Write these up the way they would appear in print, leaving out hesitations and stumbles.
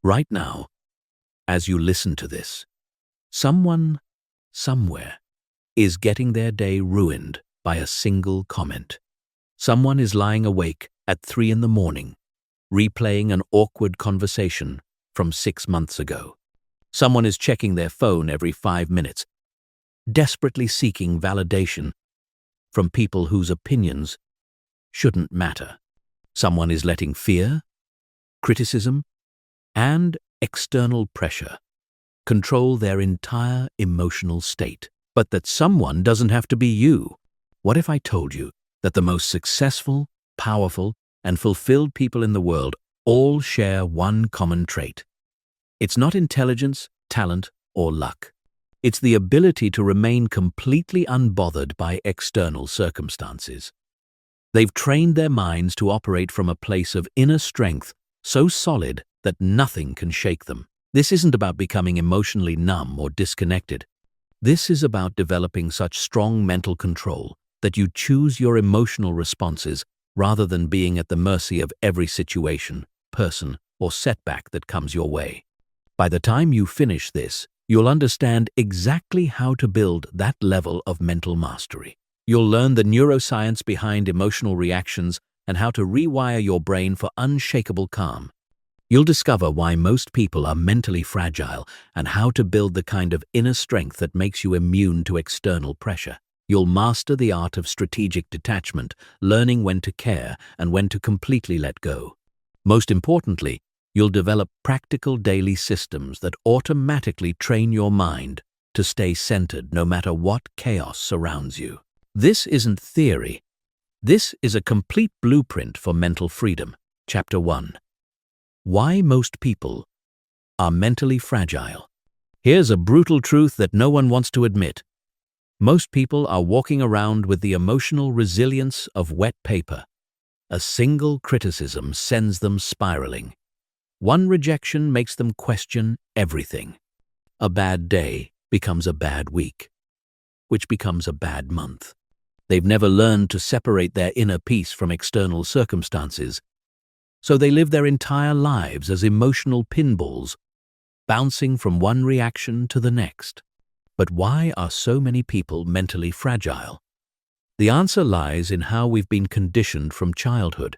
Right now, as you listen to this, someone, somewhere, is getting their day ruined by a single comment. Someone is lying awake at 3 in the morning, replaying an awkward conversation from 6 months ago. Someone is checking their phone every 5 minutes, desperately seeking validation from people whose opinions shouldn't matter. Someone is letting fear, criticism, and external pressure control their entire emotional state. But that someone doesn't have to be you. What if I told you that the most successful, powerful, and fulfilled people in the world all share one common trait? It's not intelligence, talent, or luck. It's the ability to remain completely unbothered by external circumstances. They've trained their minds to operate from a place of inner strength so solid that nothing can shake them. This isn't about becoming emotionally numb or disconnected. This is about developing such strong mental control that you choose your emotional responses rather than being at the mercy of every situation, person, or setback that comes your way. By the time you finish this, you'll understand exactly how to build that level of mental mastery. You'll learn the neuroscience behind emotional reactions and how to rewire your brain for unshakable calm. You'll discover why most people are mentally fragile and how to build the kind of inner strength that makes you immune to external pressure. You'll master the art of strategic detachment, learning when to care and when to completely let go. Most importantly, you'll develop practical daily systems that automatically train your mind to stay centered no matter what chaos surrounds you. This isn't theory. This is a complete blueprint for mental freedom. Chapter 1. Why most people are mentally fragile. Here's a brutal truth that no one wants to admit. Most people are walking around with the emotional resilience of wet paper. A single criticism sends them spiraling. One rejection makes them question everything. A bad day becomes a bad week, which becomes a bad month. They've never learned to separate their inner peace from external circumstances, so they live their entire lives as emotional pinballs, bouncing from one reaction to the next. But why are so many people mentally fragile? The answer lies in how we've been conditioned from childhood.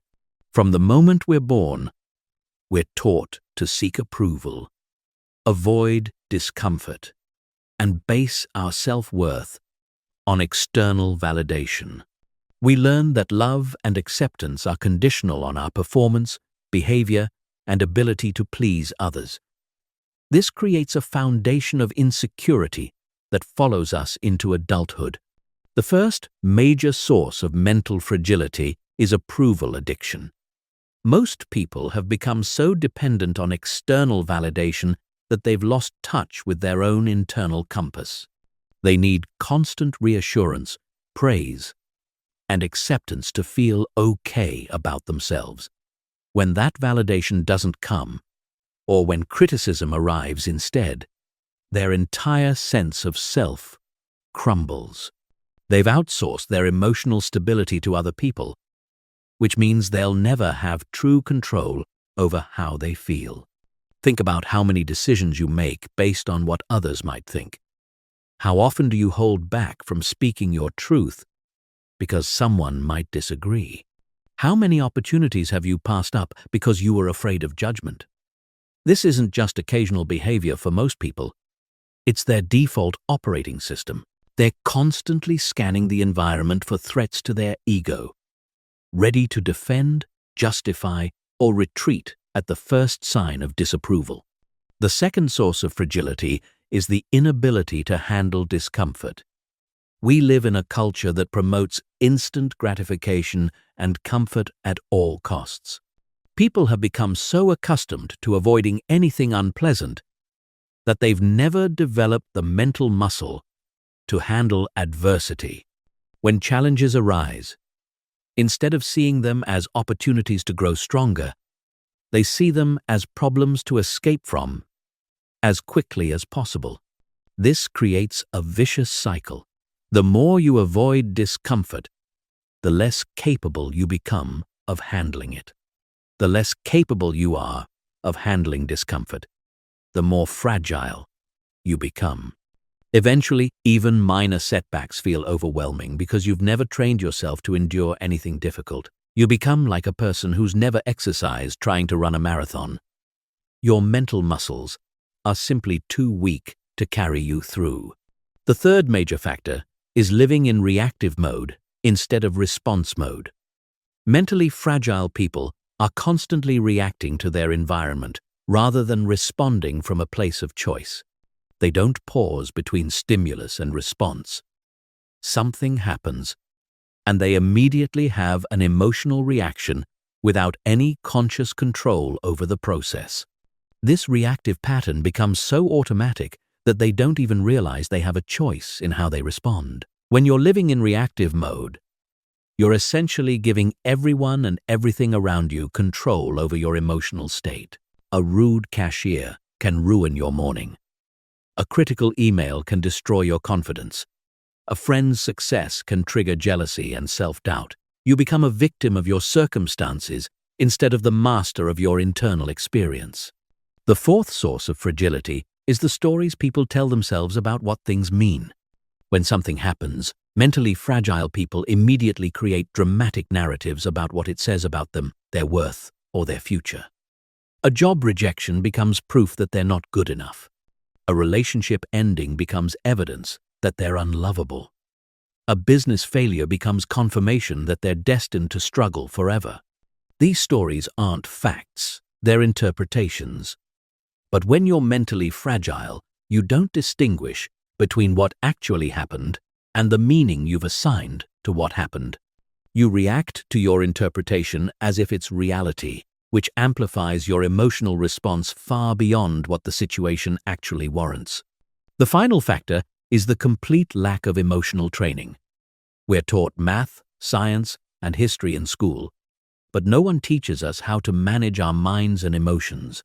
From the moment we're born, we're taught to seek approval, avoid discomfort, and base our self-worth on external validation. We learn that love and acceptance are conditional on our performance, behavior, and ability to please others. This creates a foundation of insecurity that follows us into adulthood. The first major source of mental fragility is approval addiction. Most people have become so dependent on external validation that they've lost touch with their own internal compass. They need constant reassurance, praise, and acceptance to feel okay about themselves. When that validation doesn't come, or when criticism arrives instead, their entire sense of self crumbles. They've outsourced their emotional stability to other people, which means they'll never have true control over how they feel. Think about how many decisions you make based on what others might think. How often do you hold back from speaking your truth because someone might disagree? How many opportunities have you passed up because you were afraid of judgment? This isn't just occasional behavior for most people. It's their default operating system. They're constantly scanning the environment for threats to their ego, ready to defend, justify, or retreat at the first sign of disapproval. The second source of fragility is the inability to handle discomfort. We live in a culture that promotes instant gratification and comfort at all costs. People have become so accustomed to avoiding anything unpleasant that they've never developed the mental muscle to handle adversity. When challenges arise, instead of seeing them as opportunities to grow stronger, they see them as problems to escape from as quickly as possible. This creates a vicious cycle. The more you avoid discomfort, the less capable you become of handling it. The less capable you are of handling discomfort, the more fragile you become. Eventually, even minor setbacks feel overwhelming because you've never trained yourself to endure anything difficult. You become like a person who's never exercised trying to run a marathon. Your mental muscles are simply too weak to carry you through. The third major factor is living in reactive mode instead of response mode. Mentally fragile people are constantly reacting to their environment rather than responding from a place of choice. They don't pause between stimulus and response. Something happens, and they immediately have an emotional reaction without any conscious control over the process. This reactive pattern becomes so automatic that they don't even realize they have a choice in how they respond. When you're living in reactive mode, you're essentially giving everyone and everything around you control over your emotional state. A rude cashier can ruin your morning. A critical email can destroy your confidence. A friend's success can trigger jealousy and self-doubt. You become a victim of your circumstances instead of the master of your internal experience. The fourth source of fragility is the stories people tell themselves about what things mean. When something happens, mentally fragile people immediately create dramatic narratives about what it says about them, their worth, or their future. A job rejection becomes proof that they're not good enough. A relationship ending becomes evidence that they're unlovable. A business failure becomes confirmation that they're destined to struggle forever. These stories aren't facts, they're interpretations. But when you're mentally fragile, you don't distinguish between what actually happened and the meaning you've assigned to what happened. You react to your interpretation as if it's reality, which amplifies your emotional response far beyond what the situation actually warrants. The final factor is the complete lack of emotional training. We're taught math, science, and history in school, but no one teaches us how to manage our minds and emotions.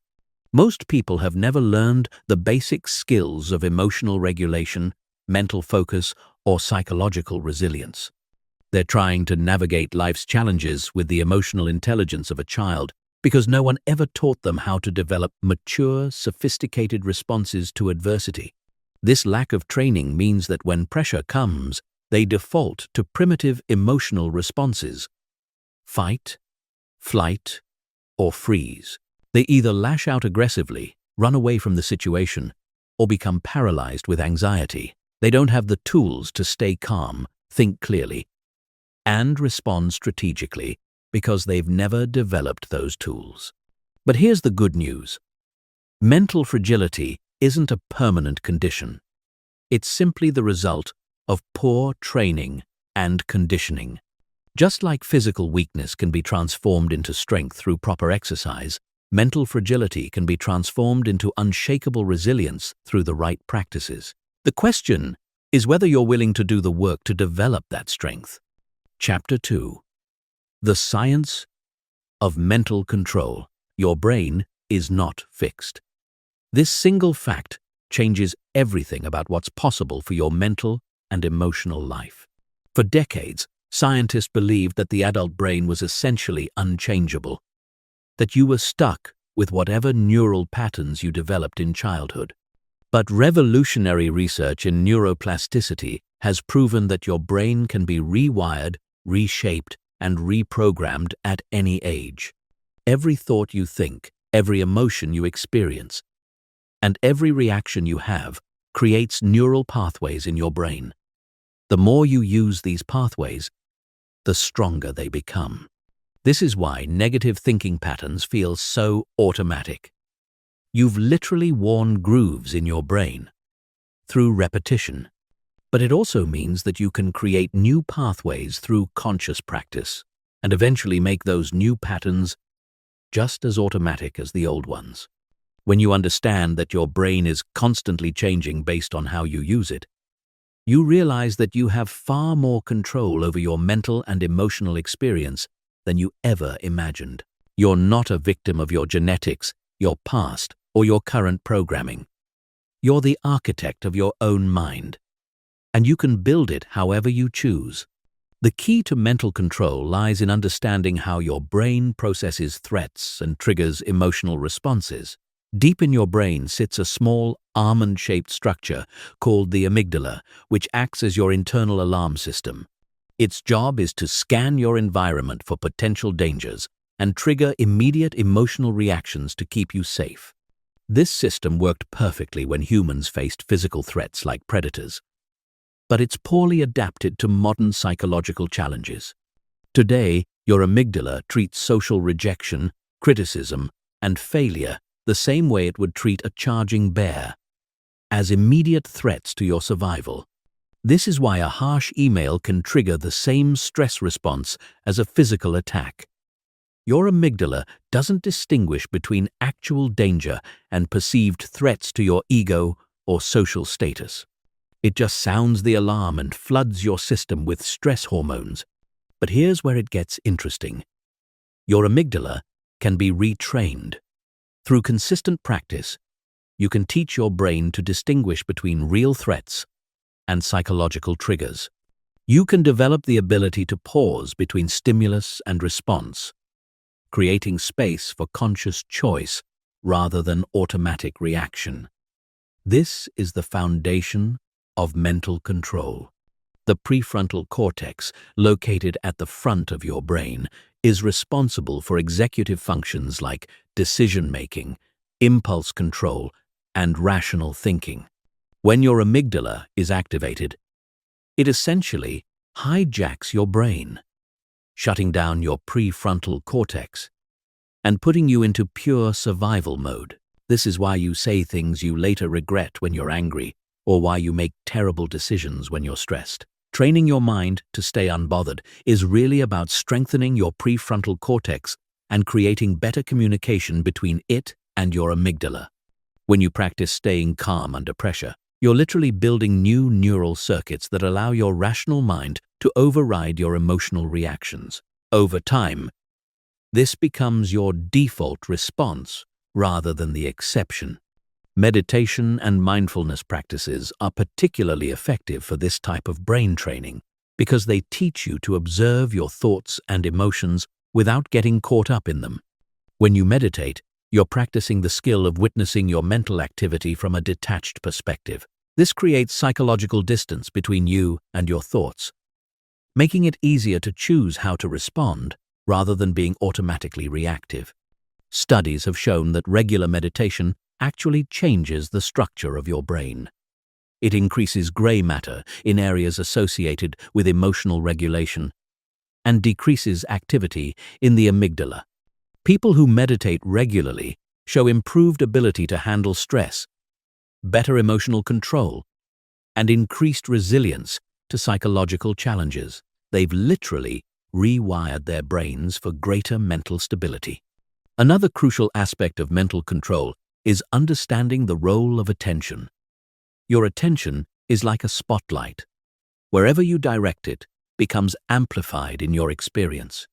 Most people have never learned the basic skills of emotional regulation, mental focus, or psychological resilience. They're trying to navigate life's challenges with the emotional intelligence of a child because no one ever taught them how to develop mature, sophisticated responses to adversity. This lack of training means that when pressure comes, they default to primitive emotional responses: fight, flight, or freeze. They either lash out aggressively, run away from the situation, or become paralyzed with anxiety. They don't have the tools to stay calm, think clearly, and respond strategically because they've never developed those tools. But here's the good news. Mental fragility isn't a permanent condition. It's simply the result of poor training and conditioning. Just like physical weakness can be transformed into strength through proper exercise, mental fragility can be transformed into unshakable resilience through the right practices. The question is whether you're willing to do the work to develop that strength. Chapter 2. The Science of Mental Control. Your brain is not fixed. This single fact changes everything about what's possible for your mental and emotional life. For decades, scientists believed that the adult brain was essentially unchangeable, that you were stuck with whatever neural patterns you developed in childhood. But revolutionary research in neuroplasticity has proven that your brain can be rewired, reshaped, and reprogrammed at any age. Every thought you think, every emotion you experience, and every reaction you have creates neural pathways in your brain. The more you use these pathways, the stronger they become. This is why negative thinking patterns feel so automatic. You've literally worn grooves in your brain through repetition. But it also means that you can create new pathways through conscious practice and eventually make those new patterns just as automatic as the old ones. When you understand that your brain is constantly changing based on how you use it, you realize that you have far more control over your mental and emotional experience than you ever imagined. You're not a victim of your genetics, your past, or your current programming. You're the architect of your own mind, and you can build it however you choose. The key to mental control lies in understanding how your brain processes threats and triggers emotional responses. Deep in your brain sits a small, almond-shaped structure called the amygdala, which acts as your internal alarm system. Its job is to scan your environment for potential dangers and trigger immediate emotional reactions to keep you safe. This system worked perfectly when humans faced physical threats like predators, but it's poorly adapted to modern psychological challenges. Today, your amygdala treats social rejection, criticism, and failure the same way it would treat a charging bear, as immediate threats to your survival. This is why a harsh email can trigger the same stress response as a physical attack. Your amygdala doesn't distinguish between actual danger and perceived threats to your ego or social status. It just sounds the alarm and floods your system with stress hormones. But here's where it gets interesting. Your amygdala can be retrained. Through consistent practice, you can teach your brain to distinguish between real threats and psychological triggers. You can develop the ability to pause between stimulus and response, creating space for conscious choice rather than automatic reaction. This is the foundation of mental control. The prefrontal cortex, located at the front of your brain, is responsible for executive functions like decision-making, impulse control, and rational thinking. When your amygdala is activated, it essentially hijacks your brain, shutting down your prefrontal cortex and putting you into pure survival mode. This is why you say things you later regret when you're angry, or why you make terrible decisions when you're stressed. Training your mind to stay unbothered is really about strengthening your prefrontal cortex and creating better communication between it and your amygdala. When you practice staying calm under pressure, you're literally building new neural circuits that allow your rational mind to override your emotional reactions. Over time, this becomes your default response rather than the exception. Meditation and mindfulness practices are particularly effective for this type of brain training because they teach you to observe your thoughts and emotions without getting caught up in them. When you meditate, you're practicing the skill of witnessing your mental activity from a detached perspective. This creates psychological distance between you and your thoughts, making it easier to choose how to respond rather than being automatically reactive. Studies have shown that regular meditation actually changes the structure of your brain. It increases gray matter in areas associated with emotional regulation and decreases activity in the amygdala. People who meditate regularly show improved ability to handle stress, better emotional control, and increased resilience to psychological challenges. They've literally rewired their brains for greater mental stability. Another crucial aspect of mental control is understanding the role of attention. Your attention is like a spotlight. Wherever you direct it becomes amplified in your experience.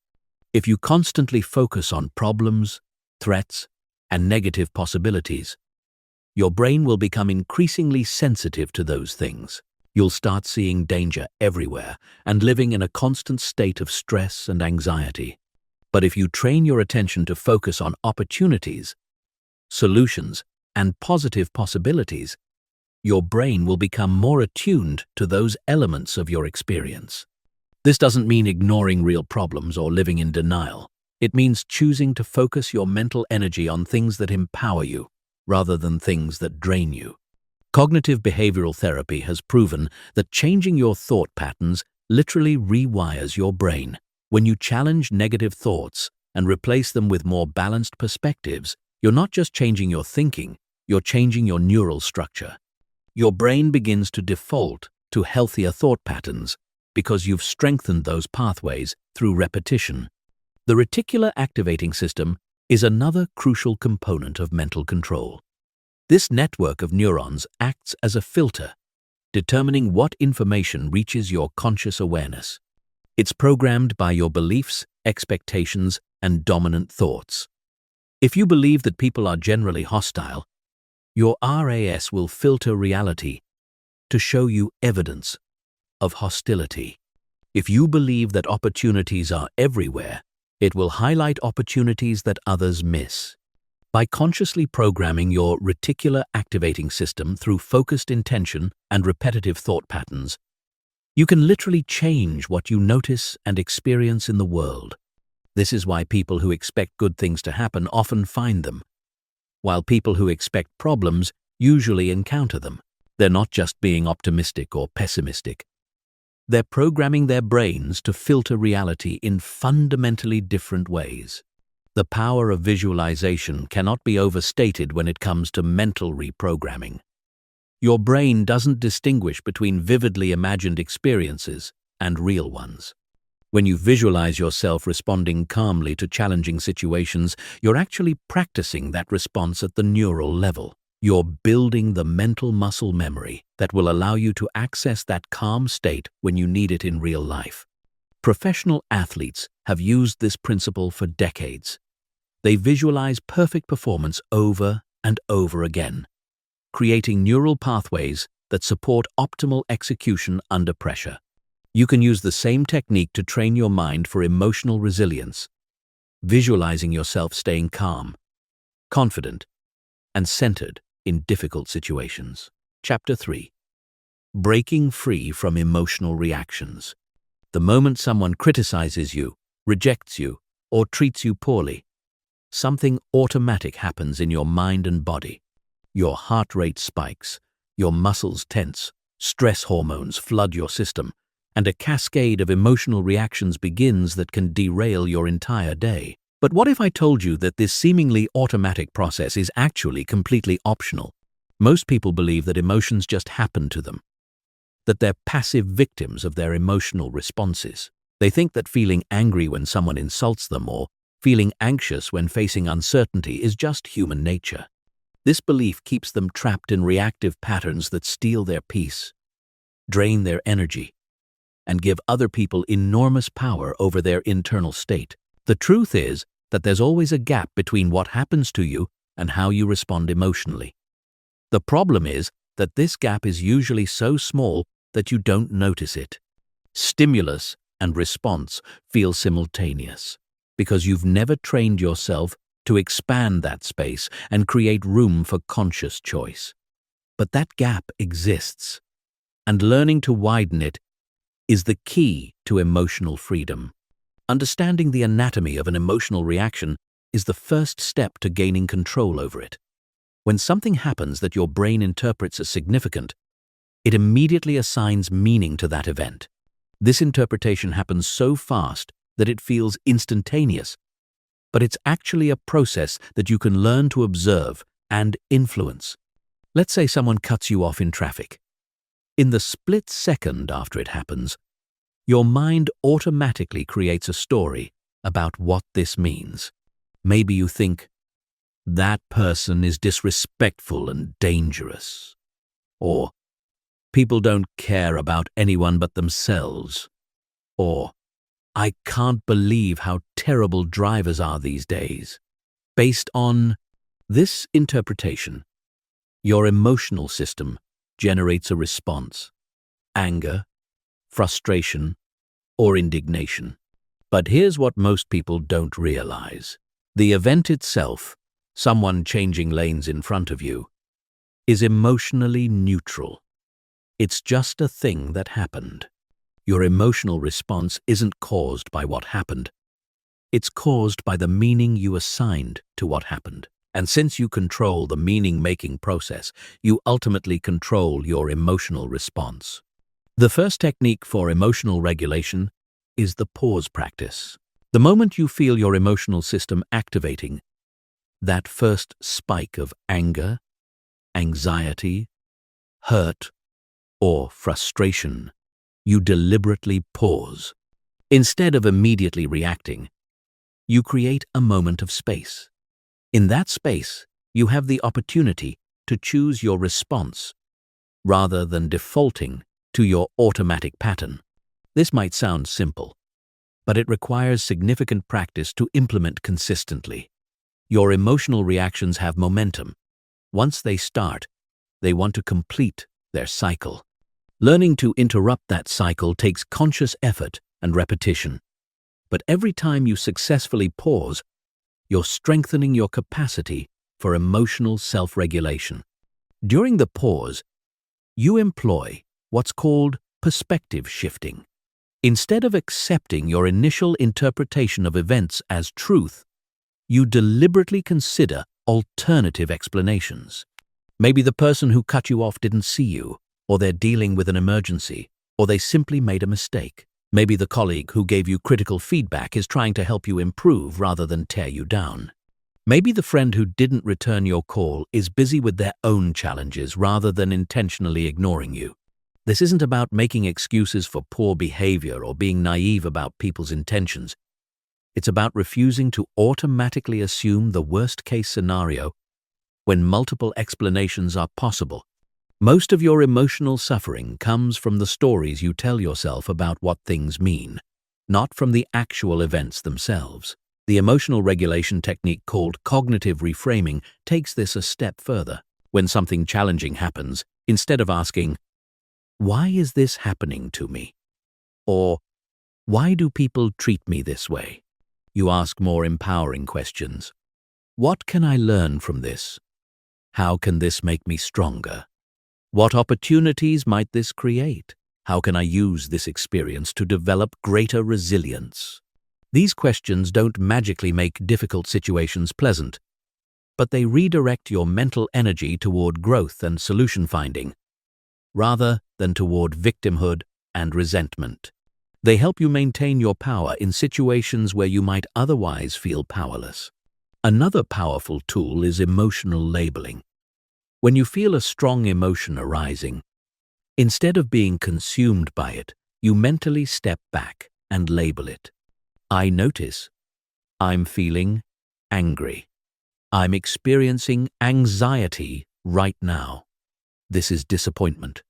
If you constantly focus on problems, threats, and negative possibilities, your brain will become increasingly sensitive to those things. You'll start seeing danger everywhere and living in a constant state of stress and anxiety. But if you train your attention to focus on opportunities, solutions, and positive possibilities, your brain will become more attuned to those elements of your experience. This doesn't mean ignoring real problems or living in denial. It means choosing to focus your mental energy on things that empower you, rather than things that drain you. Cognitive behavioral therapy has proven that changing your thought patterns literally rewires your brain. When you challenge negative thoughts and replace them with more balanced perspectives, you're not just changing your thinking, you're changing your neural structure. Your brain begins to default to healthier thought patterns because you've strengthened those pathways through repetition. The reticular activating system is another crucial component of mental control. This network of neurons acts as a filter, determining what information reaches your conscious awareness. It's programmed by your beliefs, expectations, and dominant thoughts. If you believe that people are generally hostile, your RAS will filter reality to show you evidence of hostility. If you believe that opportunities are everywhere, it will highlight opportunities that others miss. By consciously programming your reticular activating system through focused intention and repetitive thought patterns, you can literally change what you notice and experience in the world. This is why people who expect good things to happen often find them, while people who expect problems usually encounter them. They're not just being optimistic or pessimistic. They're programming their brains to filter reality in fundamentally different ways. The power of visualization cannot be overstated when it comes to mental reprogramming. Your brain doesn't distinguish between vividly imagined experiences and real ones. When you visualize yourself responding calmly to challenging situations, you're actually practicing that response at the neural level. You're building the mental muscle memory that will allow you to access that calm state when you need it in real life. Professional athletes have used this principle for decades. They visualize perfect performance over and over again, creating neural pathways that support optimal execution under pressure. You can use the same technique to train your mind for emotional resilience, visualizing yourself staying calm, confident, and centered in difficult situations. Chapter 3. Breaking free from emotional reactions. The moment someone criticizes you, rejects you, or treats you poorly, something automatic happens in your mind and body. Your heart rate spikes, your muscles tense, stress hormones flood your system, and a cascade of emotional reactions begins that can derail your entire day. But what if I told you that this seemingly automatic process is actually completely optional? Most people believe that emotions just happen to them, that they're passive victims of their emotional responses. They think that feeling angry when someone insults them or feeling anxious when facing uncertainty is just human nature. This belief keeps them trapped in reactive patterns that steal their peace, drain their energy, and give other people enormous power over their internal state. The truth is that there's always a gap between what happens to you and how you respond emotionally. The problem is that this gap is usually so small that you don't notice it. Stimulus and response feel simultaneous because you've never trained yourself to expand that space and create room for conscious choice. But that gap exists, and learning to widen it is the key to emotional freedom. Understanding the anatomy of an emotional reaction is the first step to gaining control over it. When something happens that your brain interprets as significant, it immediately assigns meaning to that event. This interpretation happens so fast that it feels instantaneous, but it's actually a process that you can learn to observe and influence. Let's say someone cuts you off in traffic. In the split second after it happens, your mind automatically creates a story about what this means. Maybe you think, that person is disrespectful and dangerous. Or, people don't care about anyone but themselves. Or, I can't believe how terrible drivers are these days. Based on this interpretation, your emotional system generates a response: anger, frustration, or indignation. But here's what most people don't realize. The event itself, someone changing lanes in front of you, is emotionally neutral. It's just a thing that happened. Your emotional response isn't caused by what happened. It's caused by the meaning you assigned to what happened. And since you control the meaning-making process, you ultimately control your emotional response. The first technique for emotional regulation is the pause practice. The moment you feel your emotional system activating, that first spike of anger, anxiety, hurt, or frustration, you deliberately pause. Instead of immediately reacting, you create a moment of space. In that space, you have the opportunity to choose your response rather than defaulting to your automatic pattern. This might sound simple, but it requires significant practice to implement consistently. Your emotional reactions have momentum. Once they start, they want to complete their cycle. Learning to interrupt that cycle takes conscious effort and repetition. But every time you successfully pause, you're strengthening your capacity for emotional self-regulation. During the pause, you employ what's called perspective shifting. Instead of accepting your initial interpretation of events as truth, you deliberately consider alternative explanations. Maybe the person who cut you off didn't see you, or they're dealing with an emergency, or they simply made a mistake. Maybe the colleague who gave you critical feedback is trying to help you improve rather than tear you down. Maybe the friend who didn't return your call is busy with their own challenges rather than intentionally ignoring you. This isn't about making excuses for poor behavior or being naive about people's intentions. It's about refusing to automatically assume the worst-case scenario when multiple explanations are possible. Most of your emotional suffering comes from the stories you tell yourself about what things mean, not from the actual events themselves. The emotional regulation technique called cognitive reframing takes this a step further. When something challenging happens, instead of asking, "Why is this happening to me?" or "Why do people treat me this way?" you ask more empowering questions. What can I learn from this? How can this make me stronger? What opportunities might this create? How can I use this experience to develop greater resilience? These questions don't magically make difficult situations pleasant, but they redirect your mental energy toward growth and solution finding, rather than toward victimhood and resentment. They help you maintain your power in situations where you might otherwise feel powerless. Another powerful tool is emotional labeling. When you feel a strong emotion arising, instead of being consumed by it, you mentally step back and label it. I notice I'm feeling angry. I'm experiencing anxiety right now. This is disappointment.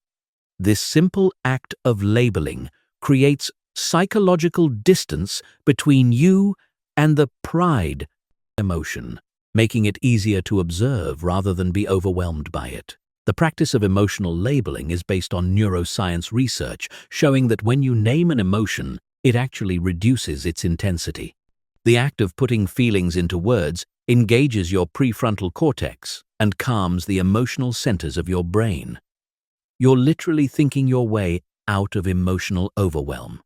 This simple act of labeling creates psychological distance between you and the pride emotion, making it easier to observe rather than be overwhelmed by it. The practice of emotional labeling is based on neuroscience research showing that when you name an emotion, it actually reduces its intensity. The act of putting feelings into words engages your prefrontal cortex and calms the emotional centers of your brain. You're literally thinking your way out of emotional overwhelm.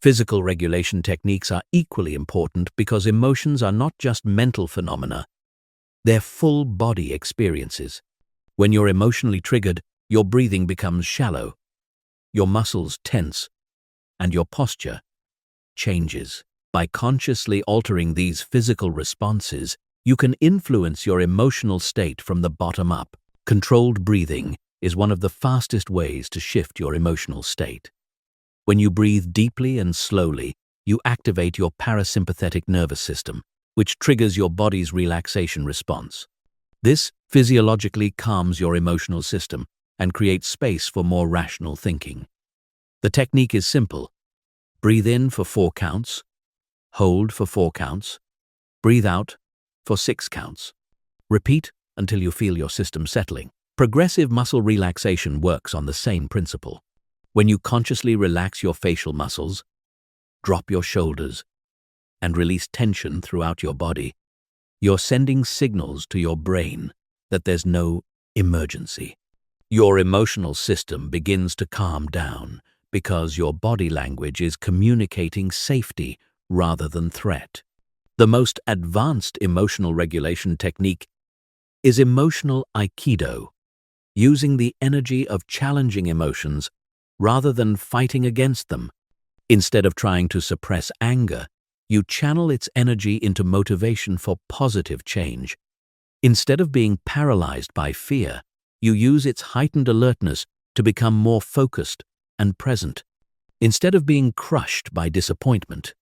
Physical regulation techniques are equally important because emotions are not just mental phenomena, they're full body experiences. When you're emotionally triggered, your breathing becomes shallow, your muscles tense, and your posture changes. By consciously altering these physical responses, you can influence your emotional state from the bottom up. Controlled breathing is one of the fastest ways to shift your emotional state. When you breathe deeply and slowly, you activate your parasympathetic nervous system, which triggers your body's relaxation response. This physiologically calms your emotional system and creates space for more rational thinking. The technique is simple. Breathe in for 4 counts, hold for 4 counts, breathe out for 6 counts. Repeat until you feel your system settling. Progressive muscle relaxation works on the same principle. When you consciously relax your facial muscles, drop your shoulders, and release tension throughout your body, you're sending signals to your brain that there's no emergency. Your emotional system begins to calm down because your body language is communicating safety rather than threat. The most advanced emotional regulation technique is emotional aikido, using the energy of challenging emotions rather than fighting against them. Instead of trying to suppress anger, you channel its energy into motivation for positive change. Instead of being paralyzed by fear, you use its heightened alertness to become more focused and present. Instead of being crushed by disappointment,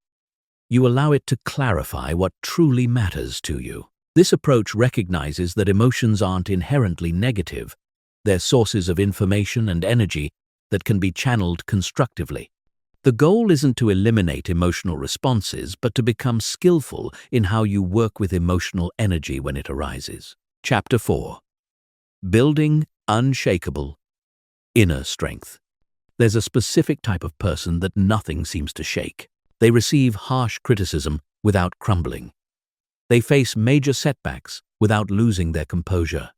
you allow it to clarify what truly matters to you. This approach recognizes that emotions aren't inherently negative. They're sources of information and energy that can be channeled constructively. The goal isn't to eliminate emotional responses, but to become skillful in how you work with emotional energy when it arises. Chapter 4. Building Unshakable Inner Strength. There's a specific type of person that nothing seems to shake. They receive harsh criticism without crumbling. They face major setbacks without losing their composure.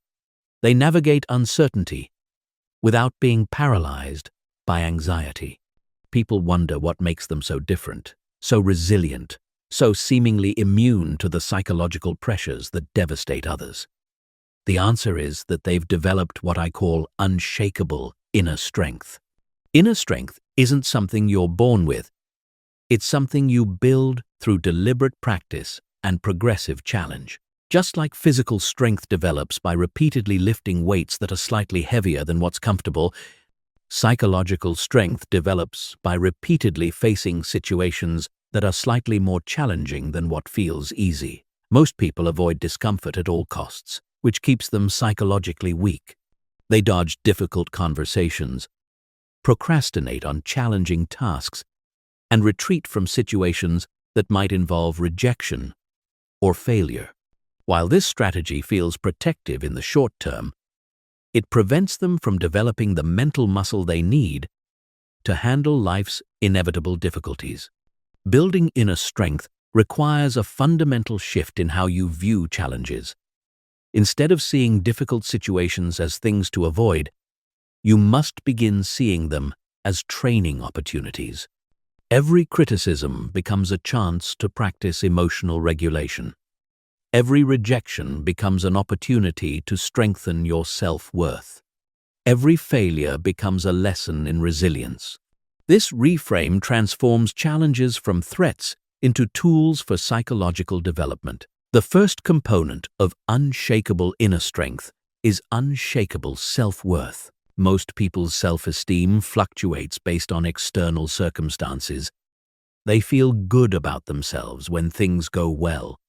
They navigate uncertainty without being paralyzed by anxiety. People wonder what makes them so different, so resilient, so seemingly immune to the psychological pressures that devastate others. The answer is that they've developed what I call unshakable inner strength. Inner strength isn't something you're born with. It's something you build through deliberate practice and progressive challenge. Just like physical strength develops by repeatedly lifting weights that are slightly heavier than what's comfortable, psychological strength develops by repeatedly facing situations that are slightly more challenging than what feels easy. Most people avoid discomfort at all costs, which keeps them psychologically weak. They dodge difficult conversations, procrastinate on challenging tasks, and retreat from situations that might involve rejection or failure. While this strategy feels protective in the short term, it prevents them from developing the mental muscle they need to handle life's inevitable difficulties. Building inner strength requires a fundamental shift in how you view challenges. Instead of seeing difficult situations as things to avoid, you must begin seeing them as training opportunities. Every criticism becomes a chance to practice emotional regulation. Every rejection becomes an opportunity to strengthen your self-worth. Every failure becomes a lesson in resilience. This reframe transforms challenges from threats into tools for psychological development. The first component of unshakable inner strength is unshakable self-worth. Most people's self-esteem fluctuates based on external circumstances. They feel good about themselves when things go well,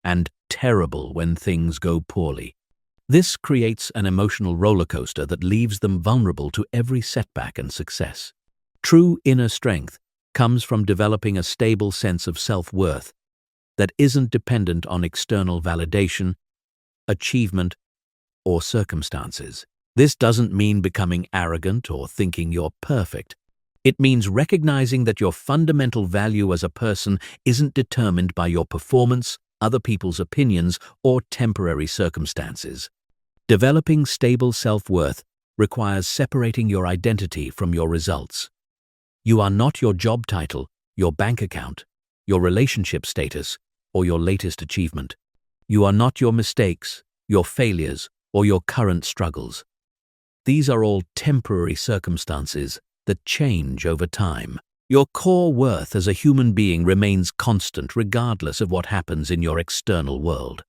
and terrible when things go poorly. This creates an emotional roller coaster that leaves them vulnerable to every setback and success. True inner strength comes from developing a stable sense of self-worth that isn't dependent on external validation, achievement, or circumstances. This doesn't mean becoming arrogant or thinking you're perfect. It means recognizing that your fundamental value as a person isn't determined by your performance, other people's opinions, or temporary circumstances. Developing stable self-worth requires separating your identity from your results. You are not your job title, your bank account, your relationship status, or your latest achievement. You are not your mistakes, your failures, or your current struggles. These are all temporary circumstances that change over time. Your core worth as a human being remains constant regardless of what happens in your external world.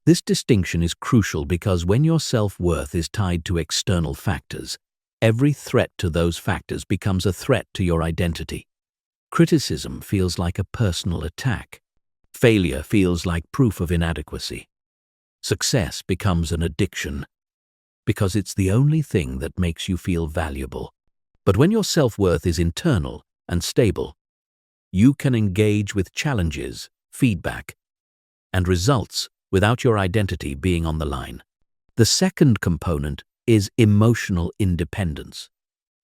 This distinction is crucial because when your self-worth is tied to external factors, every threat to those factors becomes a threat to your identity. Criticism feels like a personal attack. Failure feels like proof of inadequacy. Success becomes an addiction because it's the only thing that makes you feel valuable. But when your self-worth is internal and stable, you can engage with challenges, feedback, and results without your identity being on the line. The second component is emotional independence.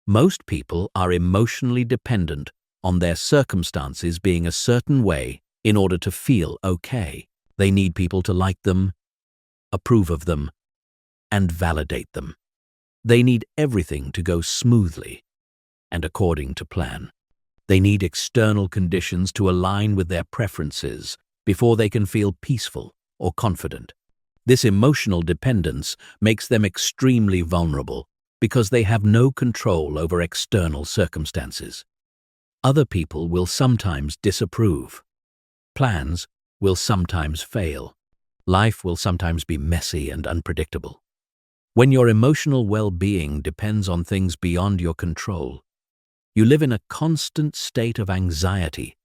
Most people are emotionally dependent on their circumstances being a certain way in order to feel okay. They need people to like them, approve of them, and validate them. They need everything to go smoothly and according to plan. They need external conditions to align with their preferences before they can feel peaceful or confident. This emotional dependence makes them extremely vulnerable because they have no control over external circumstances. Other people will sometimes disapprove. Plans will sometimes fail. Life will sometimes be messy and unpredictable. When your emotional well-being depends on things beyond your control, you live in a constant state of anxiety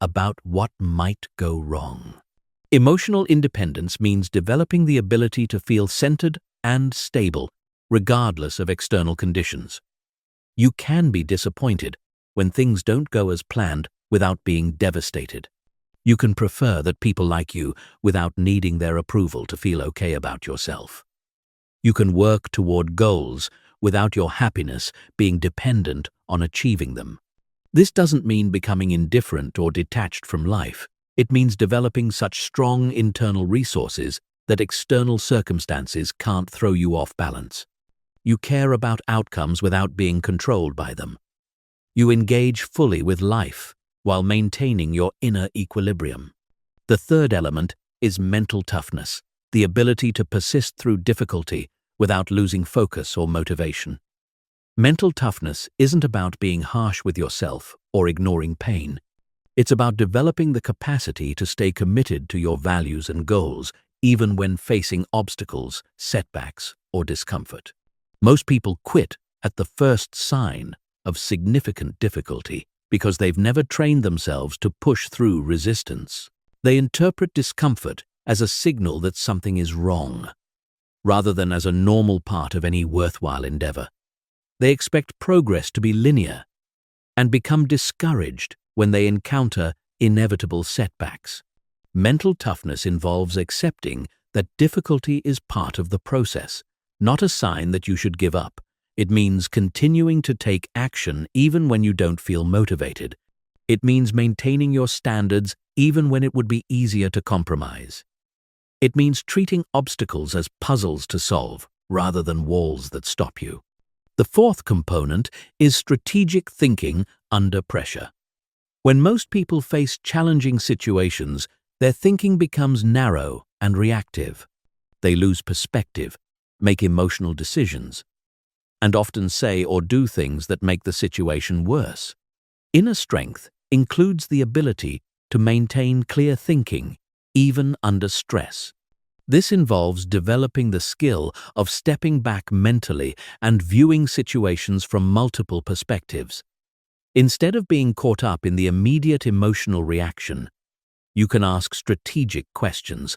about what might go wrong. Emotional independence means developing the ability to feel centered and stable, regardless of external conditions. You can be disappointed when things don't go as planned without being devastated. You can prefer that people like you without needing their approval to feel okay about yourself. You can work toward goals without your happiness being dependent on achieving them. This doesn't mean becoming indifferent or detached from life. It means developing such strong internal resources that external circumstances can't throw you off balance. You care about outcomes without being controlled by them. You engage fully with life while maintaining your inner equilibrium. The third element is mental toughness, the ability to persist through difficulty without losing focus or motivation. Mental toughness isn't about being harsh with yourself or ignoring pain. It's about developing the capacity to stay committed to your values and goals, even when facing obstacles, setbacks, or discomfort. Most people quit at the first sign of significant difficulty because they've never trained themselves to push through resistance. They interpret discomfort as a signal that something is wrong, rather than as a normal part of any worthwhile endeavor. They expect progress to be linear and become discouraged when they encounter inevitable setbacks. Mental toughness involves accepting that difficulty is part of the process, not a sign that you should give up. It means continuing to take action even when you don't feel motivated. It means maintaining your standards even when it would be easier to compromise. It means treating obstacles as puzzles to solve rather than walls that stop you. The fourth component is strategic thinking under pressure. When most people face challenging situations, their thinking becomes narrow and reactive. They lose perspective, make emotional decisions, and often say or do things that make the situation worse. Inner strength includes the ability to maintain clear thinking, even under stress. This involves developing the skill of stepping back mentally and viewing situations from multiple perspectives. Instead of being caught up in the immediate emotional reaction, you can ask strategic questions.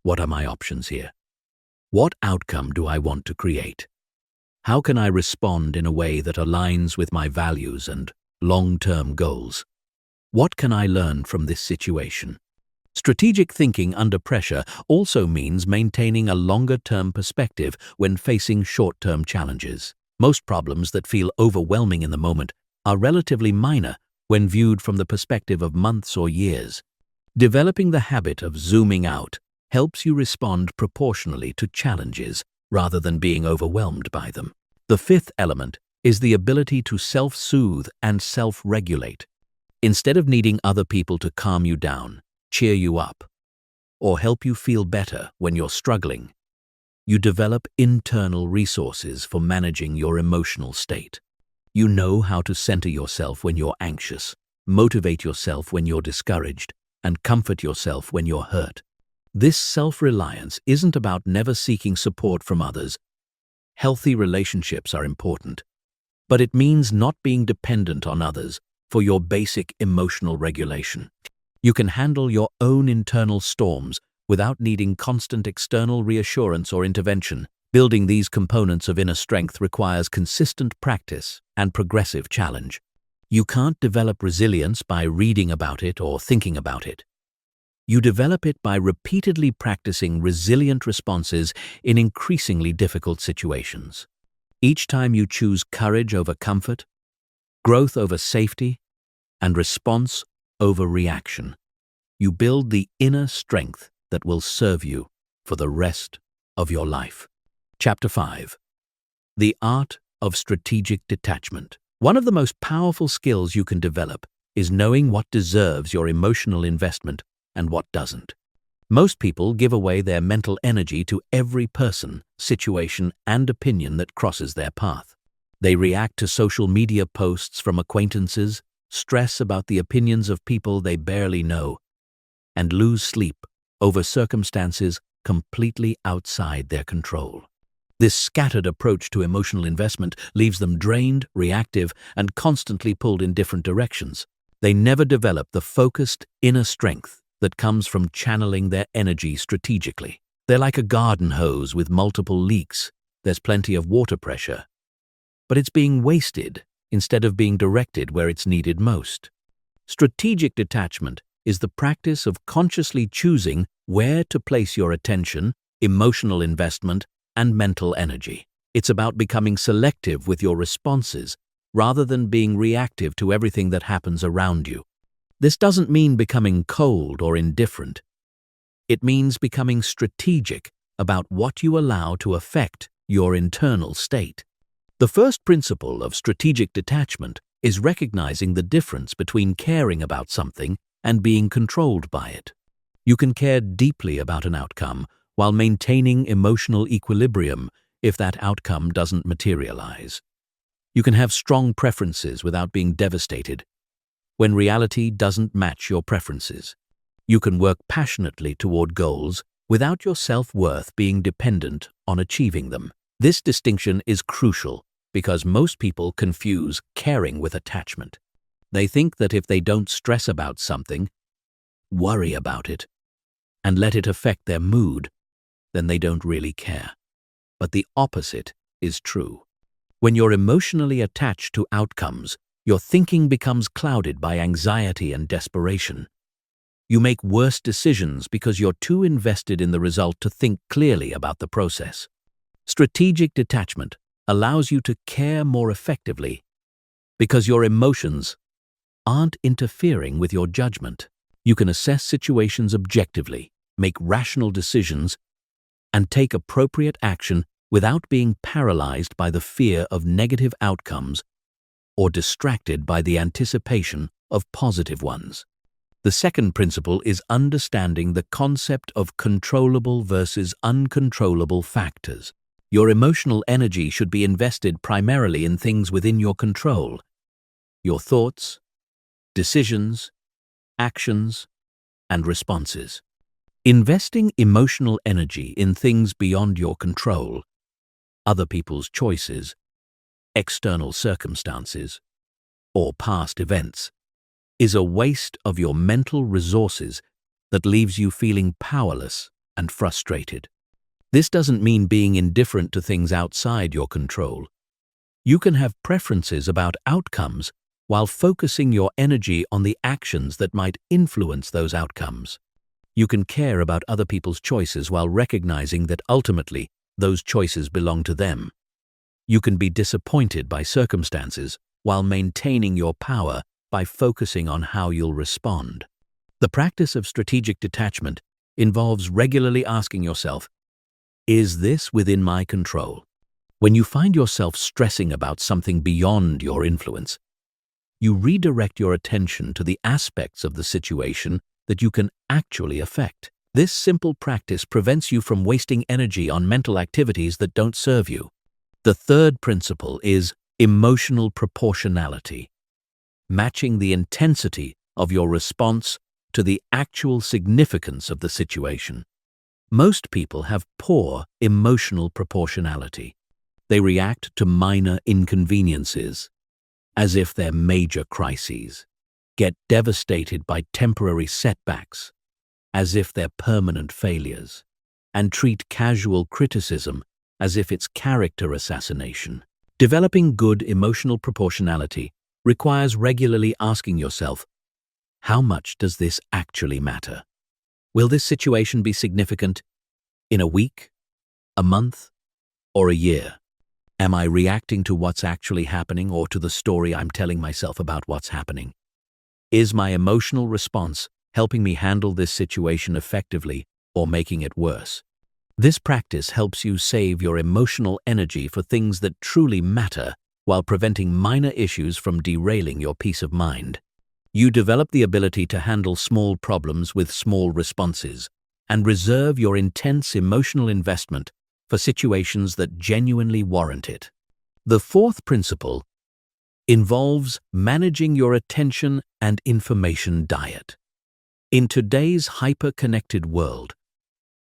What are my options here? What outcome do I want to create? How can I respond in a way that aligns with my values and long-term goals? What can I learn from this situation? Strategic thinking under pressure also means maintaining a longer-term perspective when facing short-term challenges. Most problems that feel overwhelming in the moment are relatively minor when viewed from the perspective of months or years. Developing the habit of zooming out helps you respond proportionally to challenges rather than being overwhelmed by them. The fifth element is the ability to self-soothe and self-regulate. Instead of needing other people to calm you down, cheer you up, or help you feel better when you're struggling, you develop internal resources for managing your emotional state. You know how to center yourself when you're anxious, motivate yourself when you're discouraged, and comfort yourself when you're hurt. This self-reliance isn't about never seeking support from others. Healthy relationships are important, but it means not being dependent on others for your basic emotional regulation. You can handle your own internal storms without needing constant external reassurance or intervention. Building these components of inner strength requires consistent practice and progressive challenge. You can't develop resilience by reading about it or thinking about it. You develop it by repeatedly practicing resilient responses in increasingly difficult situations. Each time you choose courage over comfort, growth over safety, and response over reaction, you build the inner strength that will serve you for the rest of your life. Chapter 5. The Art of Strategic Detachment. One of the most powerful skills you can develop is knowing what deserves your emotional investment and what doesn't. Most people give away their mental energy to every person, situation, and opinion that crosses their path. They react to social media posts from acquaintances, stress about the opinions of people they barely know, and lose sleep over circumstances completely outside their control. This scattered approach to emotional investment leaves them drained, reactive, and constantly pulled in different directions. They never develop the focused inner strength that comes from channeling their energy strategically. They're like a garden hose with multiple leaks. There's plenty of water pressure, but it's being wasted instead of being directed where it's needed most. Strategic detachment is the practice of consciously choosing where to place your attention, emotional investment, and mental energy. It's about becoming selective with your responses rather than being reactive to everything that happens around you. This doesn't mean becoming cold or indifferent. It means becoming strategic about what you allow to affect your internal state. The first principle of strategic detachment is recognizing the difference between caring about something and being controlled by it. You can care deeply about an outcome while maintaining emotional equilibrium if that outcome doesn't materialize. You can have strong preferences without being devastated when reality doesn't match your preferences. You can work passionately toward goals without your self-worth being dependent on achieving them. This distinction is crucial because most people confuse caring with attachment. They think that if they don't stress about something, worry about it, and let it affect their mood, then they don't really care. But the opposite is true. When you're emotionally attached to outcomes, your thinking becomes clouded by anxiety and desperation. You make worse decisions because you're too invested in the result to think clearly about the process. Strategic detachment allows you to care more effectively because your emotions aren't interfering with your judgment. You can assess situations objectively, make rational decisions, and take appropriate action without being paralyzed by the fear of negative outcomes or distracted by the anticipation of positive ones. The second principle is understanding the concept of controllable versus uncontrollable factors. Your emotional energy should be invested primarily in things within your control: your thoughts, decisions, actions, and responses. Investing emotional energy in things beyond your control, other people's choices, external circumstances, or past events, is a waste of your mental resources that leaves you feeling powerless and frustrated. This doesn't mean being indifferent to things outside your control. You can have preferences about outcomes while focusing your energy on the actions that might influence those outcomes. You can care about other people's choices while recognizing that ultimately those choices belong to them. You can be disappointed by circumstances while maintaining your power by focusing on how you'll respond. The practice of strategic detachment involves regularly asking yourself, is this within my control? When you find yourself stressing about something beyond your influence, you redirect your attention to the aspects of the situation that you can actually affect. This simple practice prevents you from wasting energy on mental activities that don't serve you. The third principle is emotional proportionality, matching the intensity of your response to the actual significance of the situation. Most people have poor emotional proportionality. They react to minor inconveniences as if they're major crises, get devastated by temporary setbacks as if they're permanent failures, and treat casual criticism as if it's character assassination. Developing good emotional proportionality requires regularly asking yourself, how much does this actually matter? Will this situation be significant in a week, a month, or a year? Am I reacting to what's actually happening or to the story I'm telling myself about what's happening? Is my emotional response helping me handle this situation effectively or making it worse? This practice helps you save your emotional energy for things that truly matter while preventing minor issues from derailing your peace of mind. You develop the ability to handle small problems with small responses and reserve your intense emotional investment for situations that genuinely warrant it. The fourth principle involves managing your attention and information diet. In today's hyper-connected world,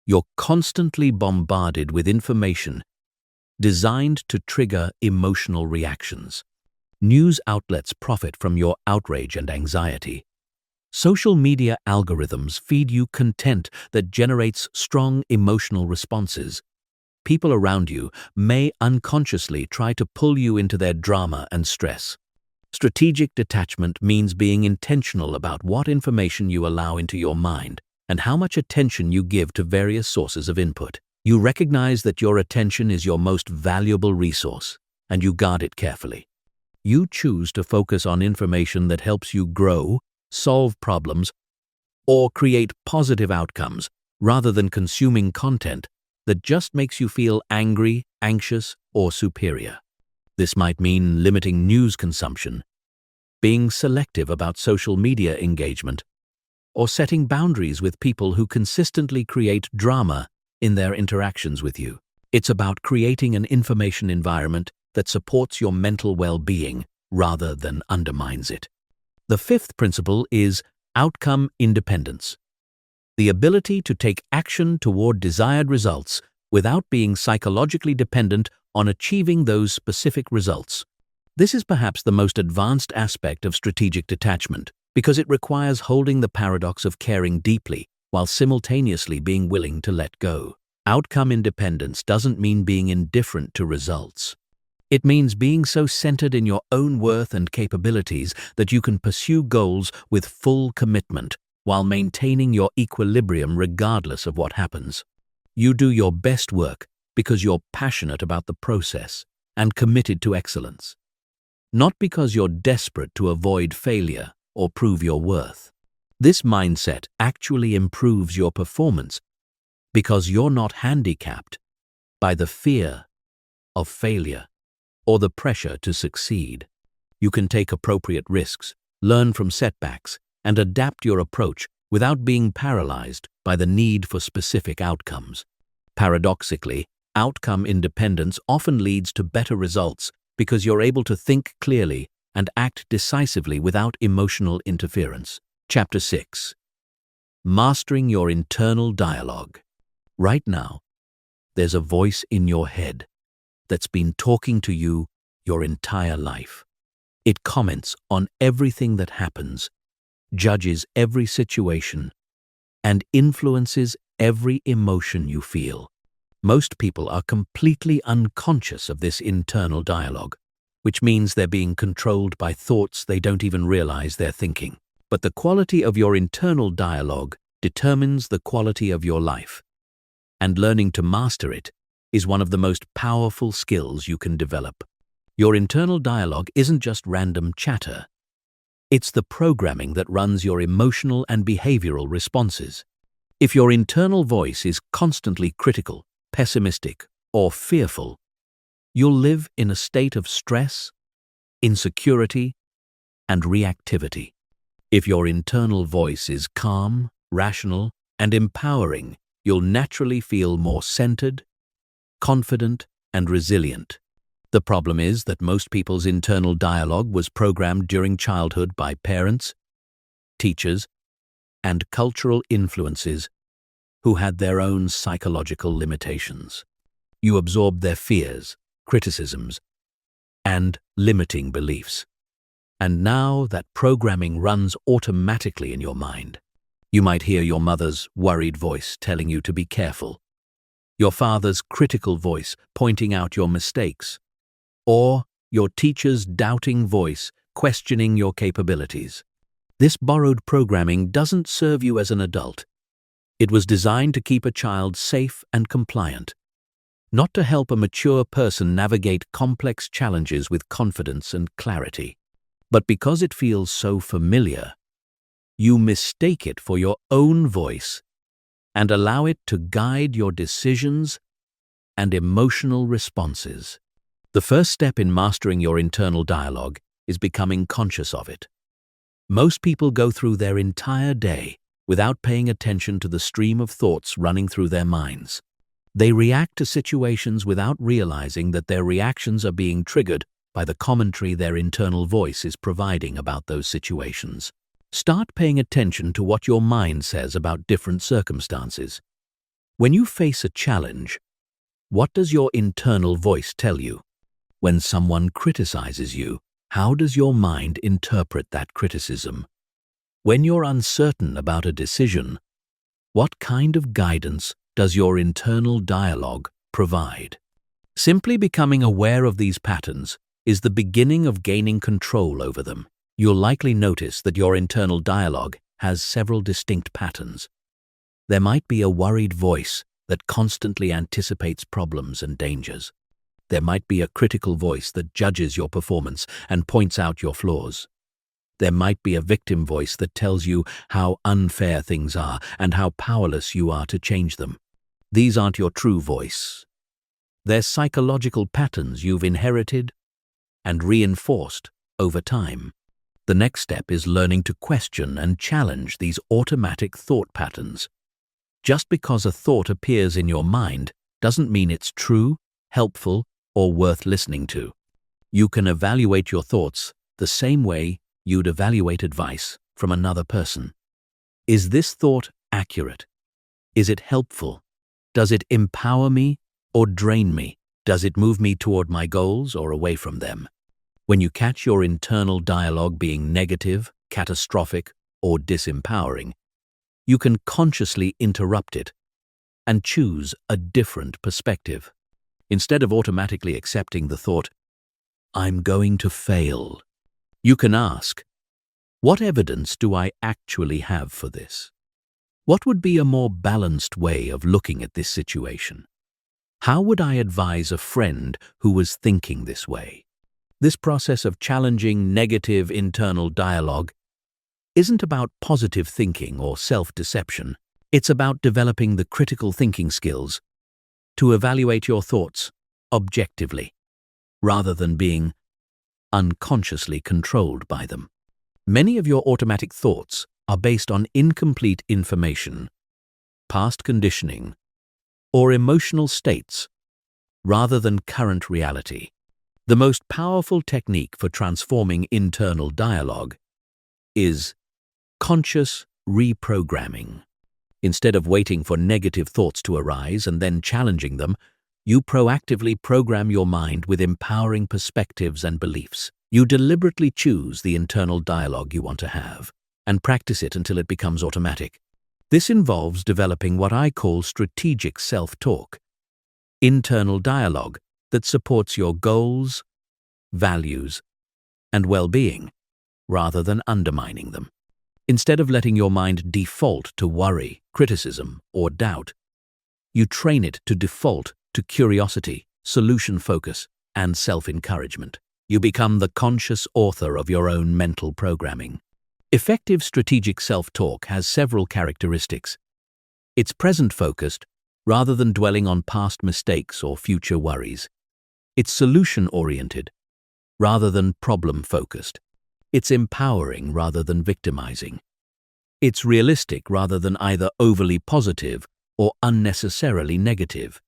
you're constantly bombarded with information designed to trigger emotional reactions. News outlets profit from your outrage and anxiety. Social media algorithms feed you content that generates strong emotional responses. People around you may unconsciously try to pull you into their drama and stress. Strategic detachment means being intentional about what information you allow into your mind and how much attention you give to various sources of input. You recognize that your attention is your most valuable resource, and you guard it carefully. You choose to focus on information that helps you grow, solve problems, or create positive outcomes, rather than consuming content that just makes you feel angry, anxious, or superior. This might mean limiting news consumption, being selective about social media engagement, or setting boundaries with people who consistently create drama in their interactions with you. It's about creating an information environment that supports your mental well-being rather than undermines it. The fifth principle is outcome independence. The ability to take action toward desired results without being psychologically dependent on achieving those specific results. This is perhaps the most advanced aspect of strategic detachment, because it requires holding the paradox of caring deeply while simultaneously being willing to let go. Outcome independence doesn't mean being indifferent to results. It means being so centered in your own worth and capabilities that you can pursue goals with full commitment while maintaining your equilibrium regardless of what happens. You do your best work because you're passionate about the process and committed to excellence, not because you're desperate to avoid failure or prove your worth. This mindset actually improves your performance because you're not handicapped by the fear of failure or the pressure to succeed. You can take appropriate risks, learn from setbacks, and adapt your approach without being paralyzed by the need for specific outcomes. Paradoxically, outcome independence often leads to better results because you're able to think clearly and act decisively without emotional interference. Chapter 6. Mastering your internal dialogue. Right now, there's a voice in your head that's been talking to you your entire life. It comments on everything that happens, judges every situation, and influences every emotion you feel. Most people are completely unconscious of this internal dialogue, which means they're being controlled by thoughts they don't even realize they're thinking. But the quality of your internal dialogue determines the quality of your life, and learning to master it is one of the most powerful skills you can develop. Your internal dialogue isn't just random chatter. It's the programming that runs your emotional and behavioral responses. If your internal voice is constantly critical, pessimistic, or fearful, you'll live in a state of stress, insecurity, and reactivity. If your internal voice is calm, rational, and empowering, you'll naturally feel more centered, confident, and resilient. The problem is that most people's internal dialogue was programmed during childhood by parents, teachers, and cultural influences who had their own psychological limitations. You absorbed their fears, criticisms, and limiting beliefs. And now that programming runs automatically in your mind. You might hear your mother's worried voice telling you to be careful, your father's critical voice pointing out your mistakes, or your teacher's doubting voice questioning your capabilities. This borrowed programming doesn't serve you as an adult. It was designed to keep a child safe and compliant, not to help a mature person navigate complex challenges with confidence and clarity. But because it feels so familiar, you mistake it for your own voice and allow it to guide your decisions and emotional responses. The first step in mastering your internal dialogue is becoming conscious of it. Most people go through their entire day without paying attention to the stream of thoughts running through their minds. They react to situations without realizing that their reactions are being triggered by the commentary their internal voice is providing about those situations. Start paying attention to what your mind says about different circumstances. When you face a challenge, what does your internal voice tell you? When someone criticizes you, how does your mind interpret that criticism? When you're uncertain about a decision, what kind of guidance does your internal dialogue provide? Simply becoming aware of these patterns is the beginning of gaining control over them. You'll likely notice that your internal dialogue has several distinct patterns. There might be a worried voice that constantly anticipates problems and dangers. There might be a critical voice that judges your performance and points out your flaws. There might be a victim voice that tells you how unfair things are and how powerless you are to change them. These aren't your true voice. They're psychological patterns you've inherited and reinforced over time. The next step is learning to question and challenge these automatic thought patterns. Just because a thought appears in your mind doesn't mean it's true, helpful, or worth listening to. You can evaluate your thoughts the same way you'd evaluate advice from another person. Is this thought accurate? Is it helpful? Does it empower me or drain me? Does it move me toward my goals or away from them? When you catch your internal dialogue being negative, catastrophic, or disempowering, you can consciously interrupt it and choose a different perspective. Instead of automatically accepting the thought, "I'm going to fail," you can ask, "What evidence do I actually have for this? What would be a more balanced way of looking at this situation? How would I advise a friend who was thinking this way?" This process of challenging negative internal dialogue isn't about positive thinking or self-deception. It's about developing the critical thinking skills to evaluate your thoughts objectively, rather than being unconsciously controlled by them. Many of your automatic thoughts are based on incomplete information, past conditioning, or emotional states, rather than current reality. The most powerful technique for transforming internal dialogue is conscious reprogramming. Instead of waiting for negative thoughts to arise and then challenging them, you proactively program your mind with empowering perspectives and beliefs. You deliberately choose the internal dialogue you want to have and practice it until it becomes automatic. This involves developing what I call strategic self-talk, internal dialogue that supports your goals, values, and well-being, rather than undermining them. Instead of letting your mind default to worry, criticism, or doubt, you train it to default to curiosity, solution focus, and self-encouragement. You become the conscious author of your own mental programming. Effective strategic self-talk has several characteristics. It's present-focused, rather than dwelling on past mistakes or future worries. It's solution-oriented, rather than problem-focused. It's empowering rather than victimizing. It's realistic rather than either overly positive or unnecessarily negative.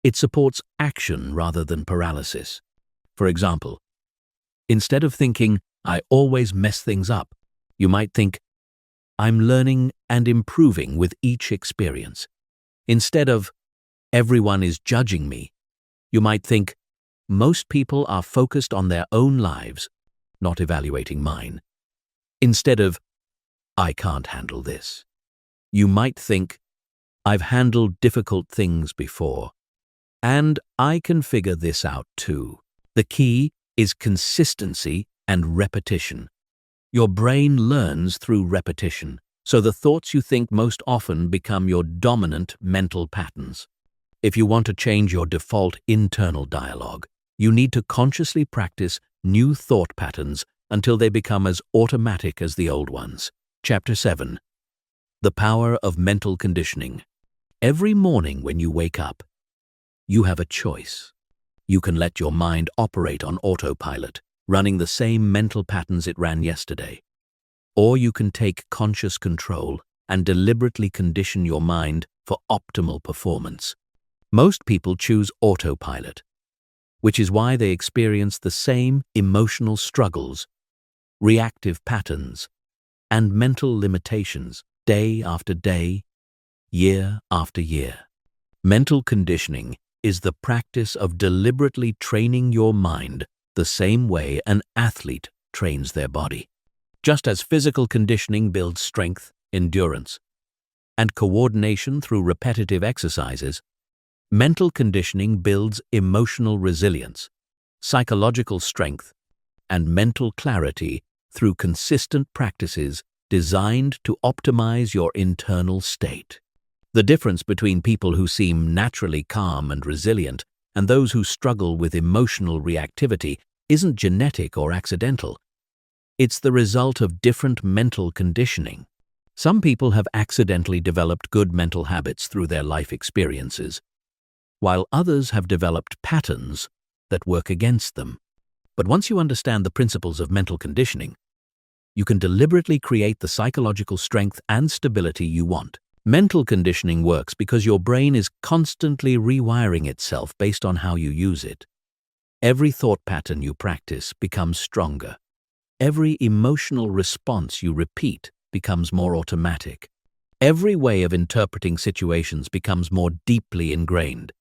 It supports action rather than paralysis. For example, instead of thinking, "I always mess things up," you might think, "I'm learning and improving with each experience." Instead of, "Everyone is judging me," you might think, "Most people are focused on their own lives, not evaluating mine." Instead of, "I can't handle this," you might think, "I've handled difficult things before, and I can figure this out too." The key is consistency and repetition. Your brain learns through repetition, so the thoughts you think most often become your dominant mental patterns. If you want to change your default internal dialogue, you need to consciously practice new thought patterns until they become as automatic as the old ones. Chapter 7. The Power of Mental Conditioning. Every morning when you wake up, you have a choice. You can let your mind operate on autopilot, running the same mental patterns it ran yesterday. Or you can take conscious control and deliberately condition your mind for optimal performance. Most people choose autopilot, which is why they experience the same emotional struggles, reactive patterns, and mental limitations day after day, year after year. Mental conditioning is the practice of deliberately training your mind the same way an athlete trains their body. Just as physical conditioning builds strength, endurance, and coordination through repetitive exercises, mental conditioning builds emotional resilience, psychological strength, and mental clarity through consistent practices designed to optimize your internal state. The difference between people who seem naturally calm and resilient and those who struggle with emotional reactivity isn't genetic or accidental. It's the result of different mental conditioning. Some people have accidentally developed good mental habits through their life experiences, while others have developed patterns that work against them. But once you understand the principles of mental conditioning, you can deliberately create the psychological strength and stability you want. Mental conditioning works because your brain is constantly rewiring itself based on how you use it. Every thought pattern you practice becomes stronger. Every emotional response you repeat becomes more automatic. Every way of interpreting situations becomes more deeply ingrained.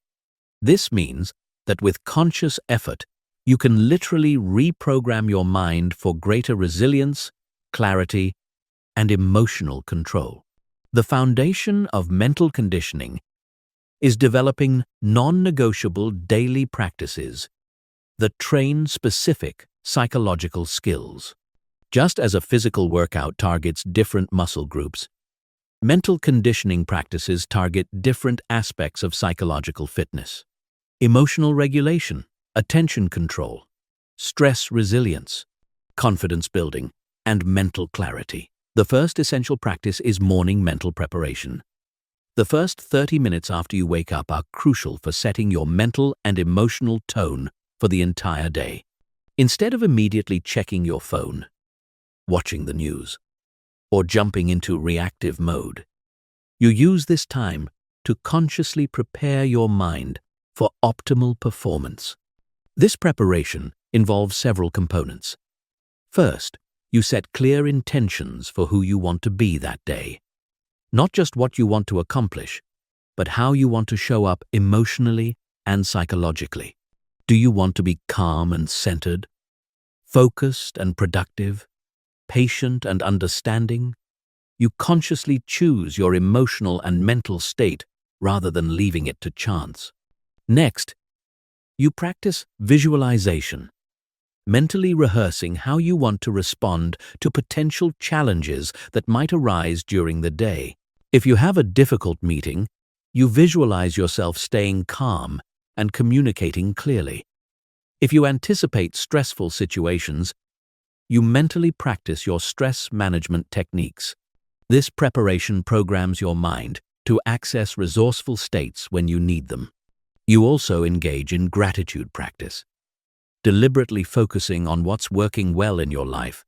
This means that with conscious effort, you can literally reprogram your mind for greater resilience, clarity, and emotional control. The foundation of mental conditioning is developing non-negotiable daily practices that train specific psychological skills. Just as a physical workout targets different muscle groups, mental conditioning practices target different aspects of psychological fitness. Emotional regulation, attention control, stress resilience, confidence building, and mental clarity. The first essential practice is morning mental preparation. The first 30 minutes after you wake up are crucial for setting your mental and emotional tone for the entire day. Instead of immediately checking your phone, watching the news, or jumping into reactive mode, you use this time to consciously prepare your mind for optimal performance. This preparation involves several components. First, you set clear intentions for who you want to be that day. Not just what you want to accomplish, but how you want to show up emotionally and psychologically. Do you want to be calm and centered, focused and productive, patient and understanding? You consciously choose your emotional and mental state rather than leaving it to chance. Next, you practice visualization, mentally rehearsing how you want to respond to potential challenges that might arise during the day. If you have a difficult meeting, you visualize yourself staying calm and communicating clearly. If you anticipate stressful situations, you mentally practice your stress management techniques. This preparation programs your mind to access resourceful states when you need them. You also engage in gratitude practice, deliberately focusing on what's working well in your life,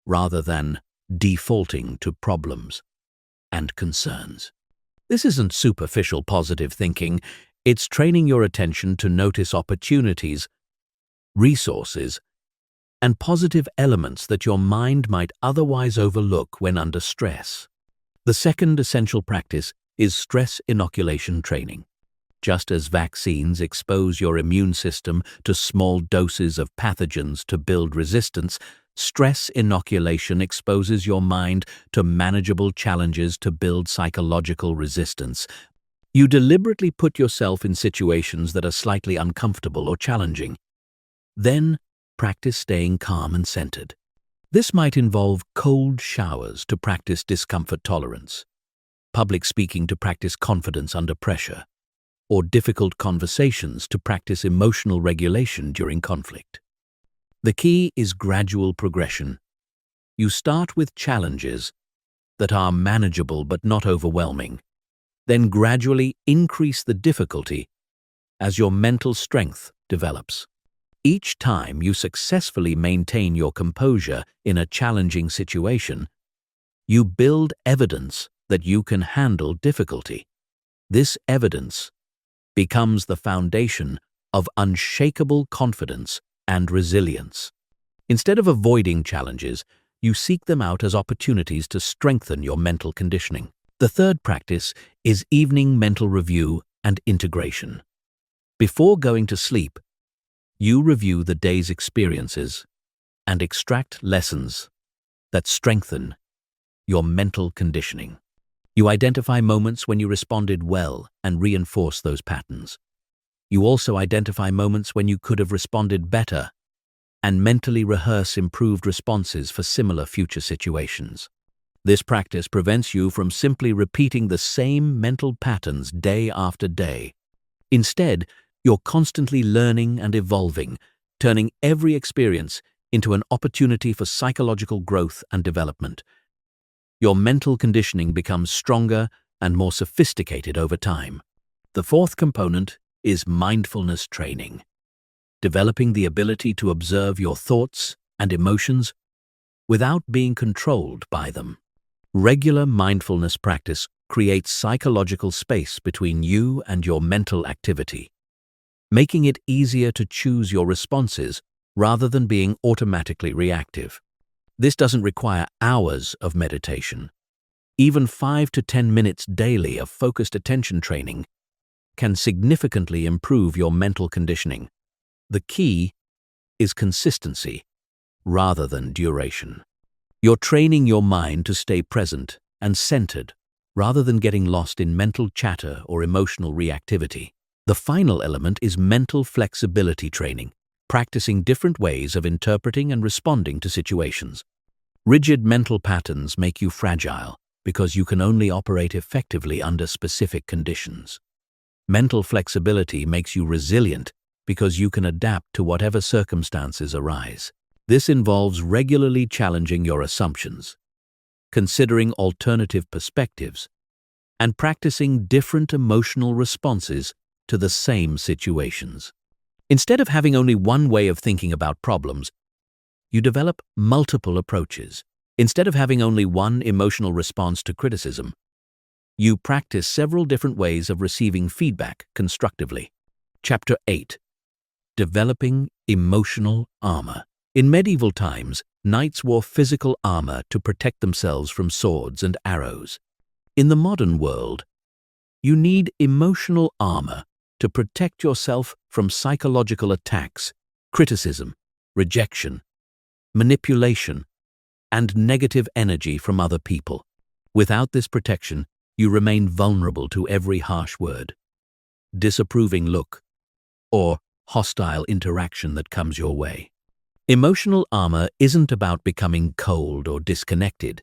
rather than defaulting to problems and concerns. This isn't superficial positive thinking, it's training your attention to notice opportunities, resources, and positive elements that your mind might otherwise overlook when under stress. The second essential practice is stress inoculation training. Just as vaccines expose your immune system to small doses of pathogens to build resistance, stress inoculation exposes your mind to manageable challenges to build psychological resistance. You deliberately put yourself in situations that are slightly uncomfortable or challenging. Then, practice staying calm and centered. This might involve cold showers to practice discomfort tolerance, public speaking to practice confidence under pressure, or difficult conversations to practice emotional regulation during conflict. The key is gradual progression. You start with challenges that are manageable but not overwhelming, then gradually increase the difficulty as your mental strength develops. Each time you successfully maintain your composure in a challenging situation, you build evidence that you can handle difficulty. This evidence becomes the foundation of unshakable confidence and resilience. Instead of avoiding challenges, you seek them out as opportunities to strengthen your mental conditioning. The third practice is evening mental review and integration. Before going to sleep, you review the day's experiences and extract lessons that strengthen your mental conditioning. You identify moments when you responded well and reinforce those patterns. You also identify moments when you could have responded better and mentally rehearse improved responses for similar future situations. This practice prevents you from simply repeating the same mental patterns day after day. Instead, you're constantly learning and evolving, turning every experience into an opportunity for psychological growth and development. Your mental conditioning becomes stronger and more sophisticated over time. The fourth component is mindfulness training, developing the ability to observe your thoughts and emotions without being controlled by them. Regular mindfulness practice creates psychological space between you and your mental activity, making it easier to choose your responses rather than being automatically reactive. This doesn't require hours of meditation. Even 5 to 10 minutes daily of focused attention training can significantly improve your mental conditioning. The key is consistency rather than duration. You're training your mind to stay present and centered rather than getting lost in mental chatter or emotional reactivity. The final element is mental flexibility training, practicing different ways of interpreting and responding to situations. Rigid mental patterns make you fragile because you can only operate effectively under specific conditions. Mental flexibility makes you resilient because you can adapt to whatever circumstances arise. This involves regularly challenging your assumptions, considering alternative perspectives, and practicing different emotional responses to the same situations. Instead of having only one way of thinking about problems, you develop multiple approaches. Instead of having only one emotional response to criticism, you practice several different ways of receiving feedback constructively. Chapter 8. Developing emotional armor. In medieval times, knights wore physical armor to protect themselves from swords and arrows. In the modern world, you need emotional armor to protect yourself from psychological attacks, criticism, rejection, manipulation, and negative energy from other people. Without this protection, you remain vulnerable to every harsh word, disapproving look, or hostile interaction that comes your way. Emotional armor isn't about becoming cold or disconnected.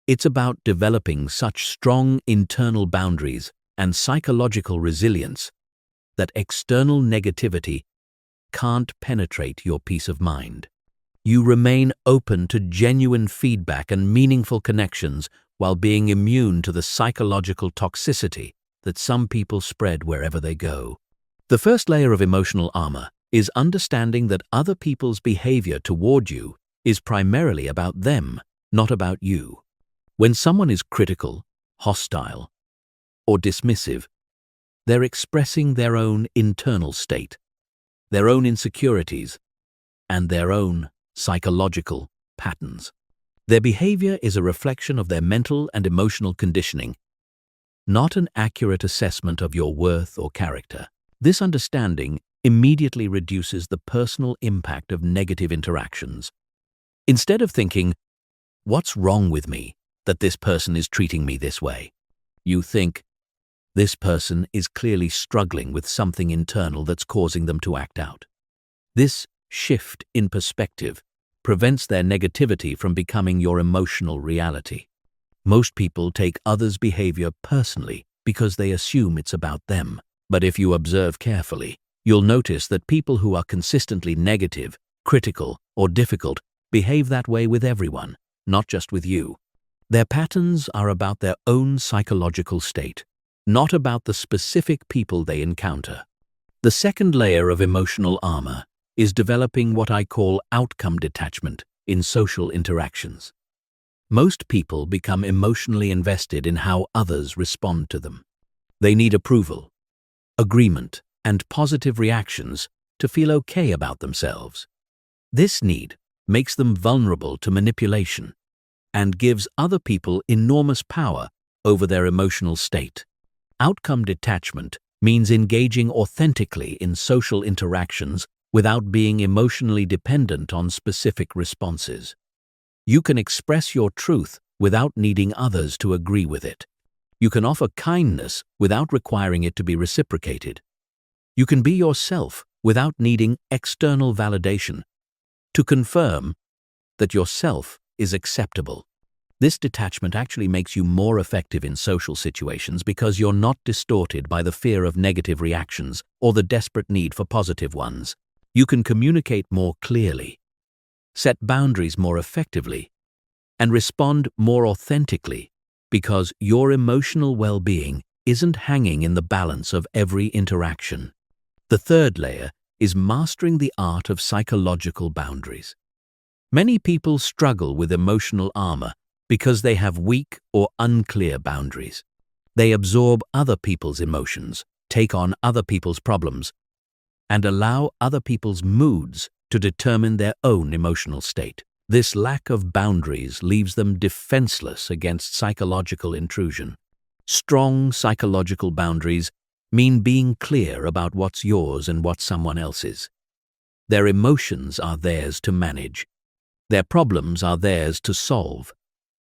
It's about developing such strong internal boundaries and psychological resilience that external negativity can't penetrate your peace of mind. You remain open to genuine feedback and meaningful connections while being immune to the psychological toxicity that some people spread wherever they go. The first layer of emotional armor is understanding that other people's behavior toward you is primarily about them, not about you. When someone is critical, hostile, or dismissive, they're expressing their own internal state, their own insecurities, and their own psychological patterns. Their behavior is a reflection of their mental and emotional conditioning, not an accurate assessment of your worth or character. This understanding immediately reduces the personal impact of negative interactions. Instead of thinking, "What's wrong with me that this person is treating me this way?" you think, "This person is clearly struggling with something internal that's causing them to act out." This shift in perspective prevents their negativity from becoming your emotional reality. Most people take others' behavior personally because they assume it's about them. But if you observe carefully, you'll notice that people who are consistently negative, critical, or difficult behave that way with everyone, not just with you. Their patterns are about their own psychological state, not about the specific people they encounter. The second layer of emotional armor is developing what I call outcome detachment in social interactions. Most people become emotionally invested in how others respond to them. They need approval, agreement, and positive reactions to feel okay about themselves. This need makes them vulnerable to manipulation and gives other people enormous power over their emotional state. Outcome detachment means engaging authentically in social interactions without being emotionally dependent on specific responses. You can express your truth without needing others to agree with it. You can offer kindness without requiring it to be reciprocated. You can be yourself without needing external validation to confirm that yourself is acceptable. This detachment actually makes you more effective in social situations because you're not distorted by the fear of negative reactions or the desperate need for positive ones. You can communicate more clearly, set boundaries more effectively, and respond more authentically because your emotional well-being isn't hanging in the balance of every interaction. The third layer is mastering the art of psychological boundaries. Many people struggle with emotional armor because they have weak or unclear boundaries. They absorb other people's emotions, take on other people's problems, and allow other people's moods to determine their own emotional state. This lack of boundaries leaves them defenseless against psychological intrusion. Strong psychological boundaries mean being clear about what's yours and what's someone else's. Their emotions are theirs to manage. Their problems are theirs to solve.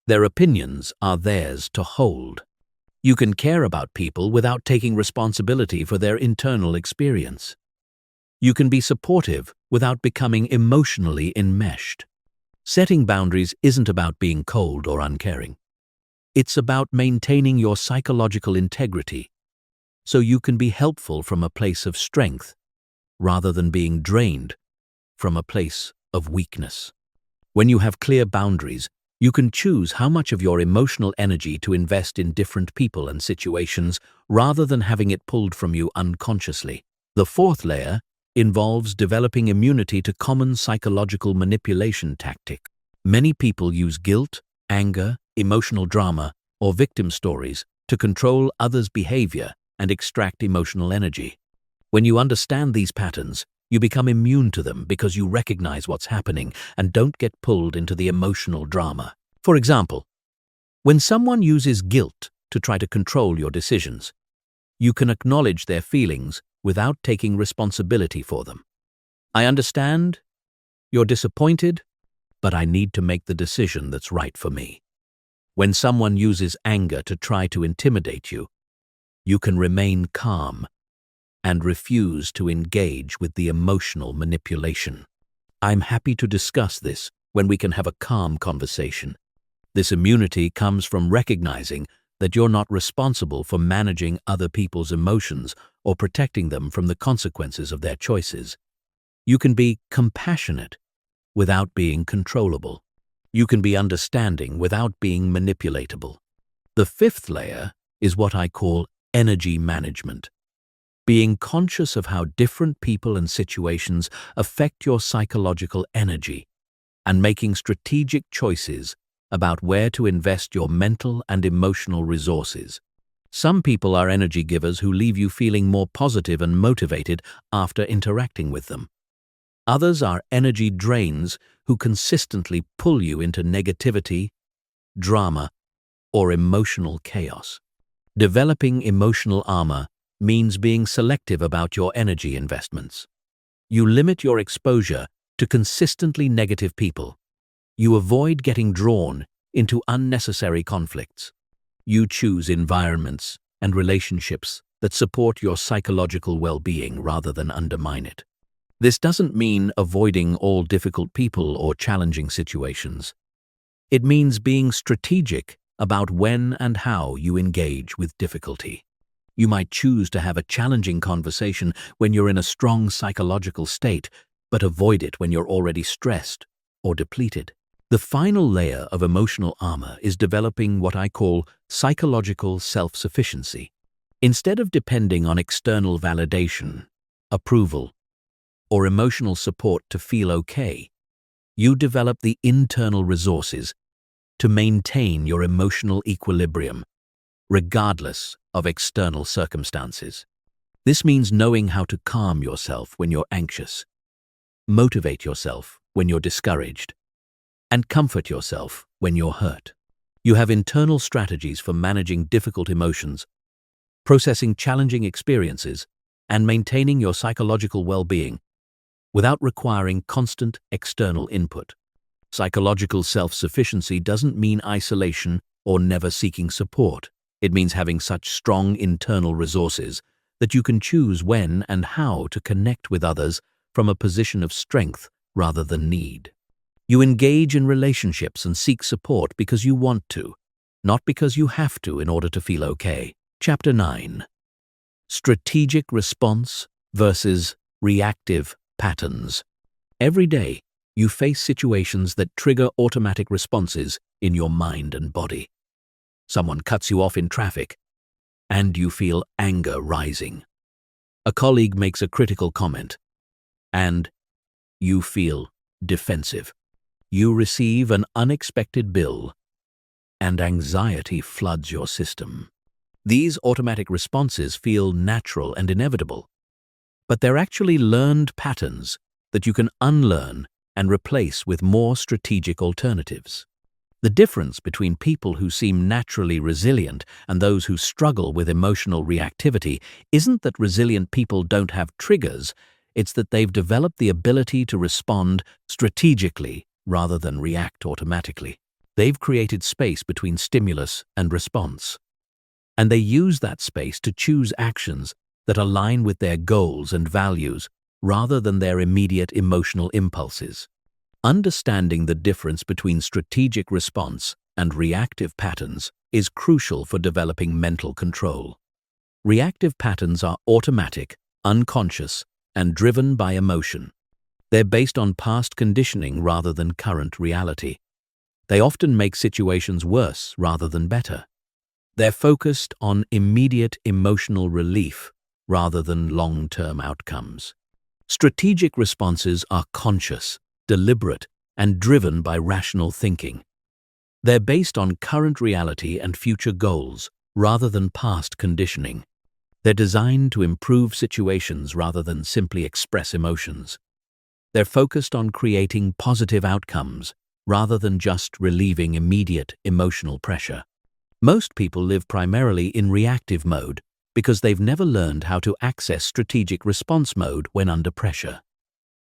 Their opinions are theirs to hold. You can care about people without taking responsibility for their internal experience. You can be supportive without becoming emotionally enmeshed. Setting boundaries isn't about being cold or uncaring. It's about maintaining your psychological integrity so you can be helpful from a place of strength rather than being drained from a place of weakness. When you have clear boundaries, you can choose how much of your emotional energy to invest in different people and situations rather than having it pulled from you unconsciously. The fourth layer involves developing immunity to common psychological manipulation tactics. Many people use guilt, anger, emotional drama, or victim stories to control others' behavior and extract emotional energy. When you understand these patterns, you become immune to them because you recognize what's happening and don't get pulled into the emotional drama. For example, when someone uses guilt to try to control your decisions, you can acknowledge their feelings without taking responsibility for them. I understand you're disappointed, but I need to make the decision that's right for me. When someone uses anger to try to intimidate you, you can remain calm and refuse to engage with the emotional manipulation. I'm happy to discuss this when we can have a calm conversation. This immunity comes from recognizing that you're not responsible for managing other people's emotions or protecting them from the consequences of their choices. You can be compassionate without being controllable. You can be understanding without being manipulatable. The fifth layer is what I call energy management. Being conscious of how different people and situations affect your psychological energy and making strategic choices about where to invest your mental and emotional resources. Some people are energy givers who leave you feeling more positive and motivated after interacting with them. Others are energy drains who consistently pull you into negativity, drama, or emotional chaos. Developing emotional armor means being selective about your energy investments. You limit your exposure to consistently negative people. You avoid getting drawn into unnecessary conflicts. You choose environments and relationships that support your psychological well-being rather than undermine it. This doesn't mean avoiding all difficult people or challenging situations. It means being strategic about when and how you engage with difficulty. You might choose to have a challenging conversation when you're in a strong psychological state, but avoid it when you're already stressed or depleted. The final layer of emotional armor is developing what I call psychological self-sufficiency. Instead of depending on external validation, approval, or emotional support to feel okay, you develop the internal resources to maintain your emotional equilibrium, regardless of external circumstances. This means knowing how to calm yourself when you're anxious, motivate yourself when you're discouraged, and comfort yourself when you're hurt. You have internal strategies for managing difficult emotions, processing challenging experiences, and maintaining your psychological well-being without requiring constant external input. Psychological self-sufficiency doesn't mean isolation or never seeking support. It means having such strong internal resources that you can choose when and how to connect with others from a position of strength rather than need. You engage in relationships and seek support because you want to, not because you have to in order to feel okay. Chapter 9. Strategic response versus reactive patterns. Every day, you face situations that trigger automatic responses in your mind and body. Someone cuts you off in traffic, and you feel anger rising. A colleague makes a critical comment, and you feel defensive. You receive an unexpected bill, and anxiety floods your system. These automatic responses feel natural and inevitable, but they're actually learned patterns that you can unlearn and replace with more strategic alternatives. The difference between people who seem naturally resilient and those who struggle with emotional reactivity isn't that resilient people don't have triggers, it's that they've developed the ability to respond strategically rather than react automatically. They've created space between stimulus and response, and they use that space to choose actions that align with their goals and values rather than their immediate emotional impulses. Understanding the difference between strategic response and reactive patterns is crucial for developing mental control. Reactive patterns are automatic, unconscious, and driven by emotion. They're based on past conditioning rather than current reality. They often make situations worse rather than better. They're focused on immediate emotional relief rather than long-term outcomes. Strategic responses are conscious, deliberate, and driven by rational thinking. They're based on current reality and future goals rather than past conditioning. They're designed to improve situations rather than simply express emotions. They're focused on creating positive outcomes rather than just relieving immediate emotional pressure. Most people live primarily in reactive mode because they've never learned how to access strategic response mode when under pressure.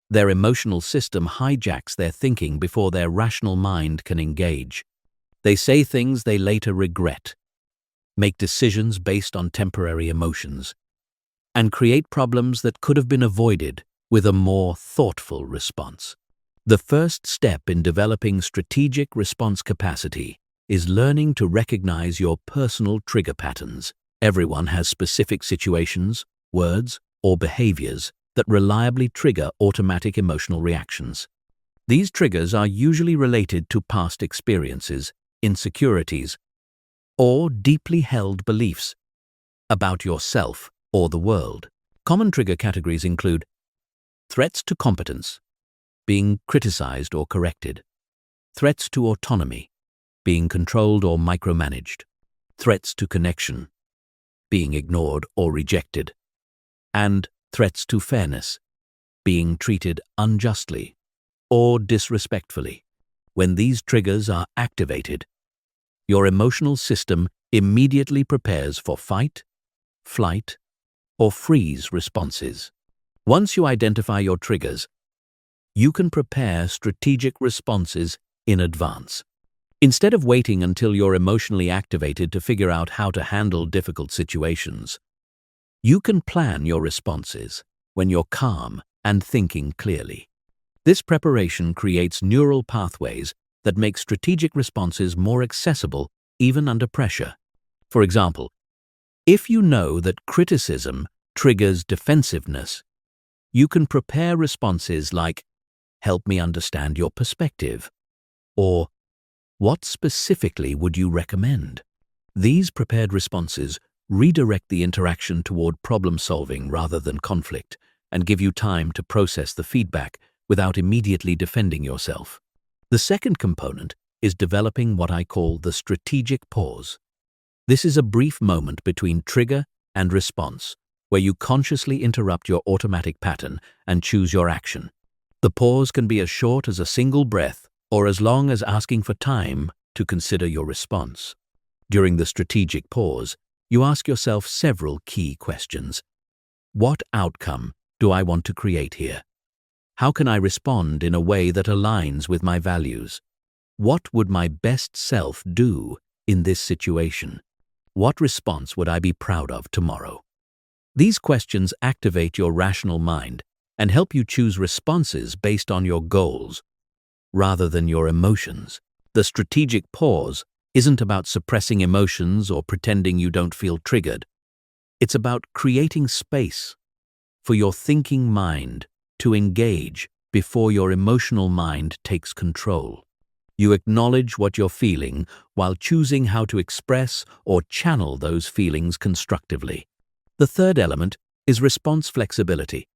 Their emotional system hijacks their thinking before their rational mind can engage. They say things they later regret, make decisions based on temporary emotions, and create problems that could have been avoided with a more thoughtful response. The first step in developing strategic response capacity is learning to recognize your personal trigger patterns. Everyone has specific situations, words, or behaviors that reliably trigger automatic emotional reactions. These triggers are usually related to past experiences, insecurities, or deeply held beliefs about yourself or the world. Common trigger categories include threats to competence, being criticized or corrected; threats to autonomy, being controlled or micromanaged; threats to connection, being ignored or rejected; and threats to fairness, being treated unjustly or disrespectfully. When these triggers are activated, your emotional system immediately prepares for fight, flight, or freeze responses. Once you identify your triggers, you can prepare strategic responses in advance. Instead of waiting until you're emotionally activated to figure out how to handle difficult situations, you can plan your responses when you're calm and thinking clearly. This preparation creates neural pathways that make strategic responses more accessible even under pressure. For example, if you know that criticism triggers defensiveness, you can prepare responses like, "Help me understand your perspective," or "What specifically would you recommend?" These prepared responses redirect the interaction toward problem-solving rather than conflict, and give you time to process the feedback without immediately defending yourself. The second component is developing what I call the strategic pause. This is a brief moment between trigger and response, where you consciously interrupt your automatic pattern and choose your action. The pause can be as short as a single breath or as long as asking for time to consider your response. During the strategic pause, you ask yourself several key questions. What outcome do I want to create here? How can I respond in a way that aligns with my values? What would my best self do in this situation? What response would I be proud of tomorrow? These questions activate your rational mind and help you choose responses based on your goals rather than your emotions. The strategic pause isn't about suppressing emotions or pretending you don't feel triggered. It's about creating space for your thinking mind to engage before your emotional mind takes control. You acknowledge what you're feeling while choosing how to express or channel those feelings constructively. The third element is response flexibility,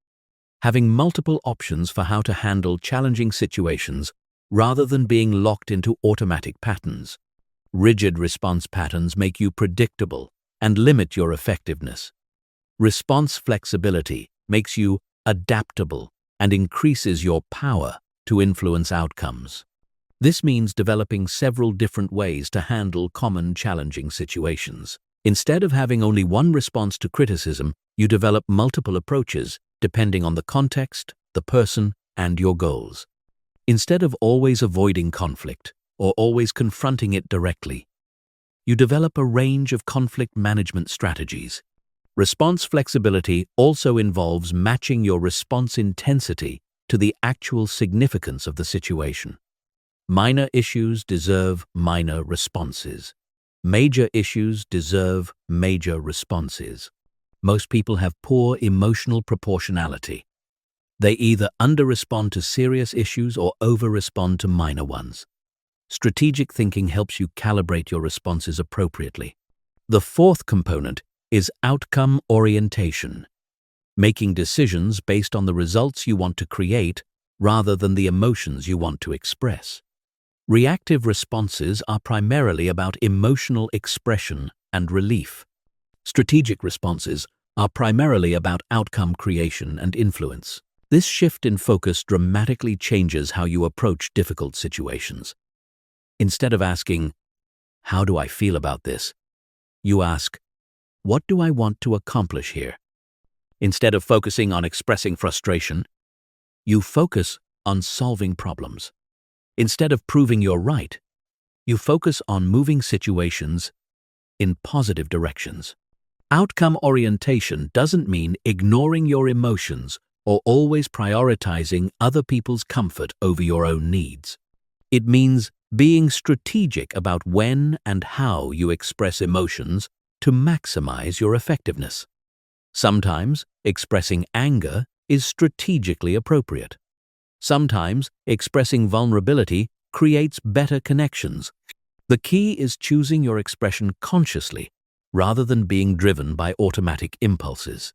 having multiple options for how to handle challenging situations rather than being locked into automatic patterns. Rigid response patterns make you predictable and limit your effectiveness. Response flexibility makes you adaptable and increases your power to influence outcomes. This means developing several different ways to handle common challenging situations. Instead of having only one response to criticism, you develop multiple approaches depending on the context, the person, and your goals. Instead of always avoiding conflict or always confronting it directly, you develop a range of conflict management strategies. Response flexibility also involves matching your response intensity to the actual significance of the situation. Minor issues deserve minor responses. Major issues deserve major responses. Most people have poor emotional proportionality. They either under-respond to serious issues or over-respond to minor ones. Strategic thinking helps you calibrate your responses appropriately. The fourth component is outcome orientation, making decisions based on the results you want to create rather than the emotions you want to express. Reactive responses are primarily about emotional expression and relief. Strategic responses are primarily about outcome creation and influence. This shift in focus dramatically changes how you approach difficult situations. Instead of asking, "How do I feel about this?" you ask, "What do I want to accomplish here?" Instead of focusing on expressing frustration, you focus on solving problems. Instead of proving you're right, you focus on moving situations in positive directions. Outcome orientation doesn't mean ignoring your emotions or always prioritizing other people's comfort over your own needs. It means being strategic about when and how you express emotions to maximize your effectiveness. Sometimes expressing anger is strategically appropriate. Sometimes expressing vulnerability creates better connections. The key is choosing your expression consciously rather than being driven by automatic impulses.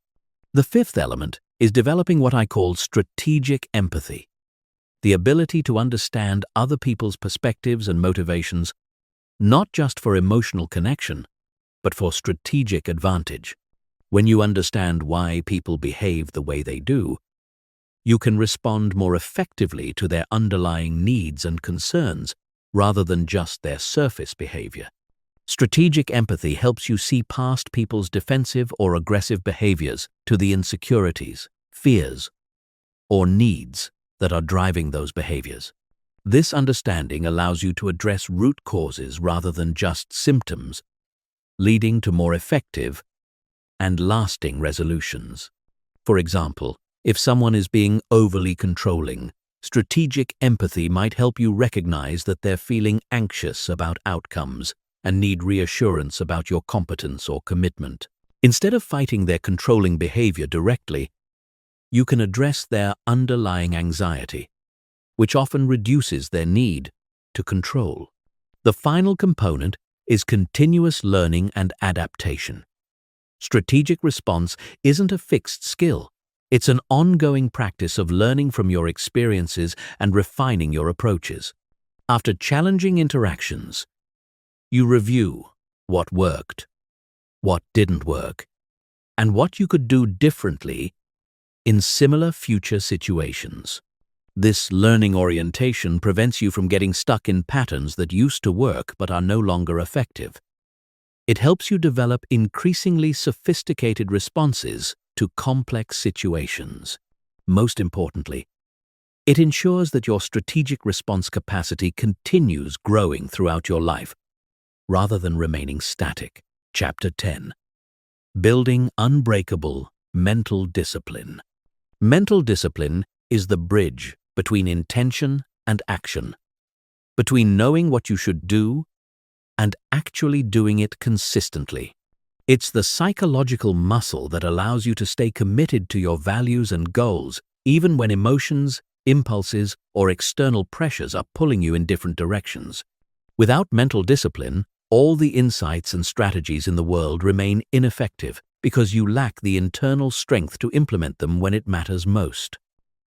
The fifth element is developing what I call strategic empathy, the ability to understand other people's perspectives and motivations, not just for emotional connection, but for strategic advantage. When you understand why people behave the way they do, you can respond more effectively to their underlying needs and concerns rather than just their surface behavior. Strategic empathy helps you see past people's defensive or aggressive behaviors to the insecurities, fears, or needs that are driving those behaviors. This understanding allows you to address root causes rather than just symptoms, leading to more effective and lasting resolutions. For example, if someone is being overly controlling, strategic empathy might help you recognize that they're feeling anxious about outcomes and need reassurance about your competence or commitment. Instead of fighting their controlling behavior directly, you can address their underlying anxiety, which often reduces their need to control. The final component is continuous learning and adaptation. Strategic response isn't a fixed skill. It's an ongoing practice of learning from your experiences and refining your approaches. After challenging interactions, you review what worked, what didn't work, and what you could do differently in similar future situations. This learning orientation prevents you from getting stuck in patterns that used to work but are no longer effective. It helps you develop increasingly sophisticated responses to complex situations. Most importantly, it ensures that your strategic response capacity continues growing throughout your life, rather than remaining static. Chapter 10. Building unbreakable mental discipline. Mental discipline is the bridge between intention and action, between knowing what you should do and actually doing it consistently. It's the psychological muscle that allows you to stay committed to your values and goals, even when emotions, impulses, or external pressures are pulling you in different directions. Without mental discipline, all the insights and strategies in the world remain ineffective because you lack the internal strength to implement them when it matters most.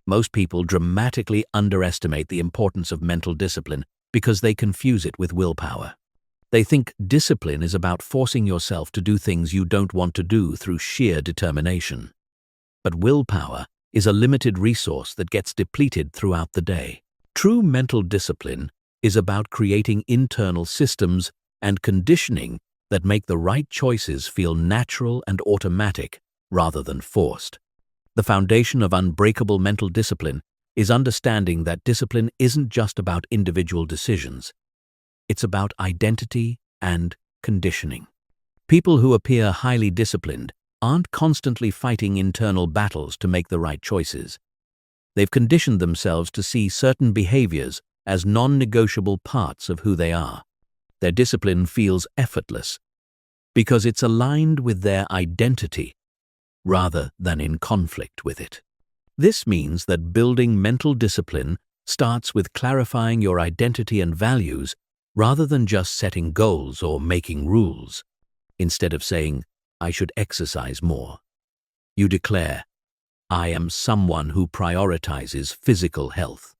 Most people dramatically underestimate the importance of mental discipline because they confuse it with willpower. They think discipline is about forcing yourself to do things you don't want to do through sheer determination. But willpower is a limited resource that gets depleted throughout the day. True mental discipline is about creating internal systems and conditioning that make the right choices feel natural and automatic rather than forced. The foundation of unbreakable mental discipline is understanding that discipline isn't just about individual decisions. It's about identity and conditioning. People who appear highly disciplined aren't constantly fighting internal battles to make the right choices. They've conditioned themselves to see certain behaviors as non-negotiable parts of who they are. Their discipline feels effortless because it's aligned with their identity rather than in conflict with it. This means that building mental discipline starts with clarifying your identity and values rather than just setting goals or making rules. Instead of saying, "I should exercise more," you declare, "I am someone who prioritizes physical health."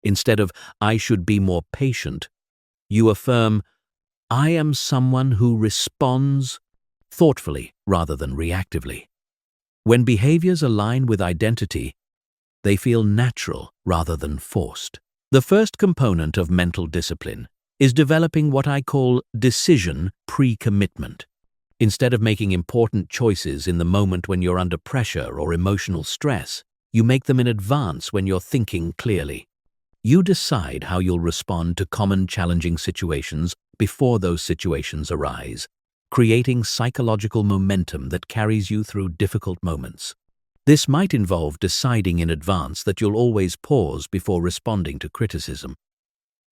Instead of, "I should be more patient," you affirm, "I am someone who responds thoughtfully rather than reactively." When behaviors align with identity, they feel natural rather than forced. The first component of mental discipline is developing what I call decision pre-commitment. Instead of making important choices in the moment when you're under pressure or emotional stress, you make them in advance when you're thinking clearly. You decide how you'll respond to common challenging situations before those situations arise, creating psychological momentum that carries you through difficult moments. This might involve deciding in advance that you'll always pause before responding to criticism,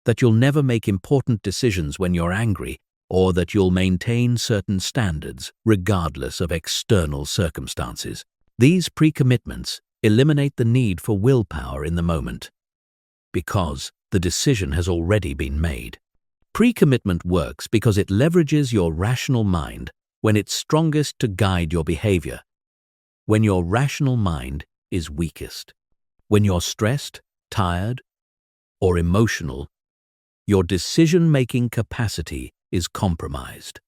that you'll never make important decisions when you're angry, or that you'll maintain certain standards regardless of external circumstances. These pre-commitments eliminate the need for willpower in the moment, because the decision has already been made. Pre-commitment works because it leverages your rational mind when it's strongest to guide your behavior, when your rational mind is weakest. When you're stressed, tired, or emotional, your decision-making capacity is compromised.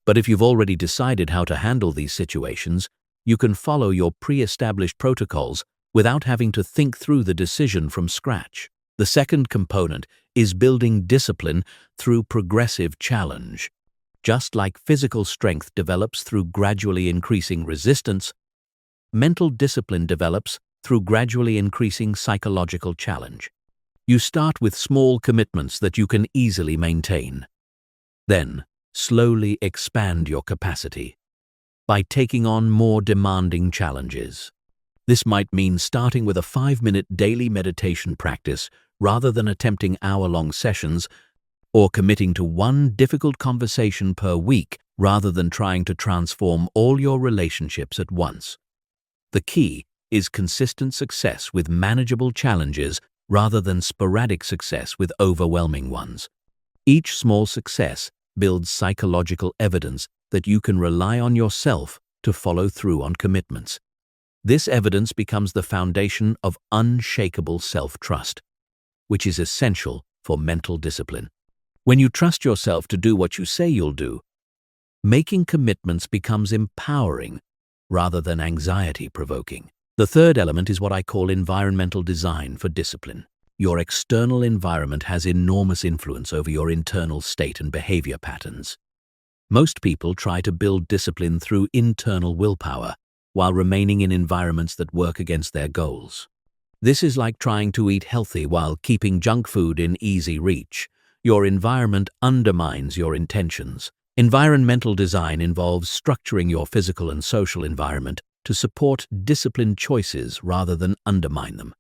But if you've already decided how to handle these situations, you can follow your pre-established protocols without having to think through the decision from scratch. The second component is building discipline through progressive challenge. Just like physical strength develops through gradually increasing resistance, mental discipline develops through gradually increasing psychological challenge. You start with small commitments that you can easily maintain. Then, slowly expand your capacity by taking on more demanding challenges. This might mean starting with a 5-minute daily meditation practice rather than attempting hour-long sessions, or committing to one difficult conversation per week rather than trying to transform all your relationships at once. The key is consistent success with manageable challenges rather than sporadic success with overwhelming ones. Each small success builds psychological evidence that you can rely on yourself to follow through on commitments. This evidence becomes the foundation of unshakable self-trust, which is essential for mental discipline. When you trust yourself to do what you say you'll do, making commitments becomes empowering rather than anxiety-provoking. The third element is what I call environmental design for discipline. Your external environment has enormous influence over your internal state and behavior patterns. Most people try to build discipline through internal willpower while remaining in environments that work against their goals. This is like trying to eat healthy while keeping junk food in easy reach. Your environment undermines your intentions. Environmental design involves structuring your physical and social environment to support disciplined choices rather than undermine them.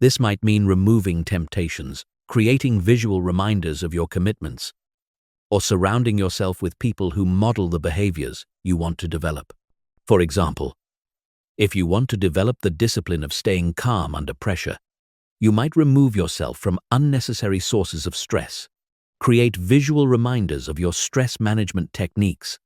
This might mean removing temptations, creating visual reminders of your commitments, or surrounding yourself with people who model the behaviors you want to develop. For example, if you want to develop the discipline of staying calm under pressure, you might remove yourself from unnecessary sources of stress, create visual reminders of your stress management techniques,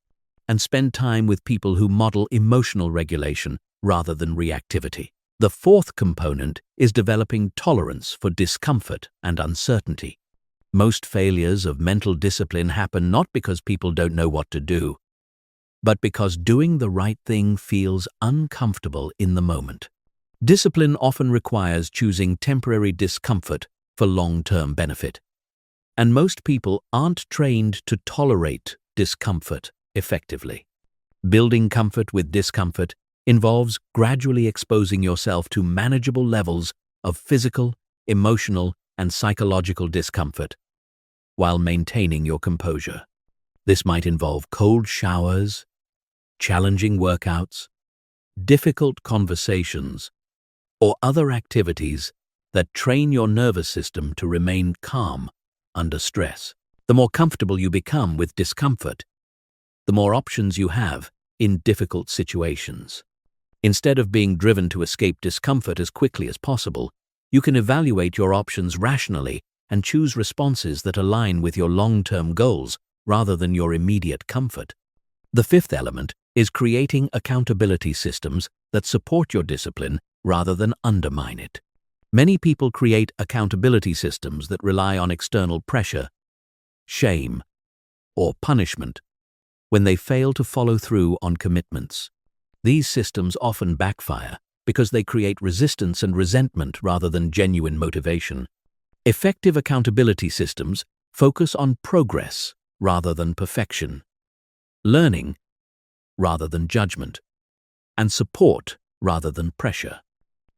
and spend time with people who model emotional regulation rather than reactivity. The fourth component is developing tolerance for discomfort and uncertainty. Most failures of mental discipline happen not because people don't know what to do, but because doing the right thing feels uncomfortable in the moment. Discipline often requires choosing temporary discomfort for long-term benefit. And most people aren't trained to tolerate discomfort effectively. Building comfort with discomfort involves gradually exposing yourself to manageable levels of physical, emotional, and psychological discomfort while maintaining your composure. This might involve cold showers, challenging workouts, difficult conversations, or other activities that train your nervous system to remain calm under stress. The more comfortable you become with discomfort, the more options you have in difficult situations. Instead of being driven to escape discomfort as quickly as possible, you can evaluate your options rationally and choose responses that align with your long-term goals rather than your immediate comfort. The fifth element is creating accountability systems that support your discipline rather than undermine it. Many people create accountability systems that rely on external pressure, shame, or punishment when they fail to follow through on commitments. These systems often backfire because they create resistance and resentment rather than genuine motivation. Effective accountability systems focus on progress rather than perfection, learning rather than judgment, and support rather than pressure.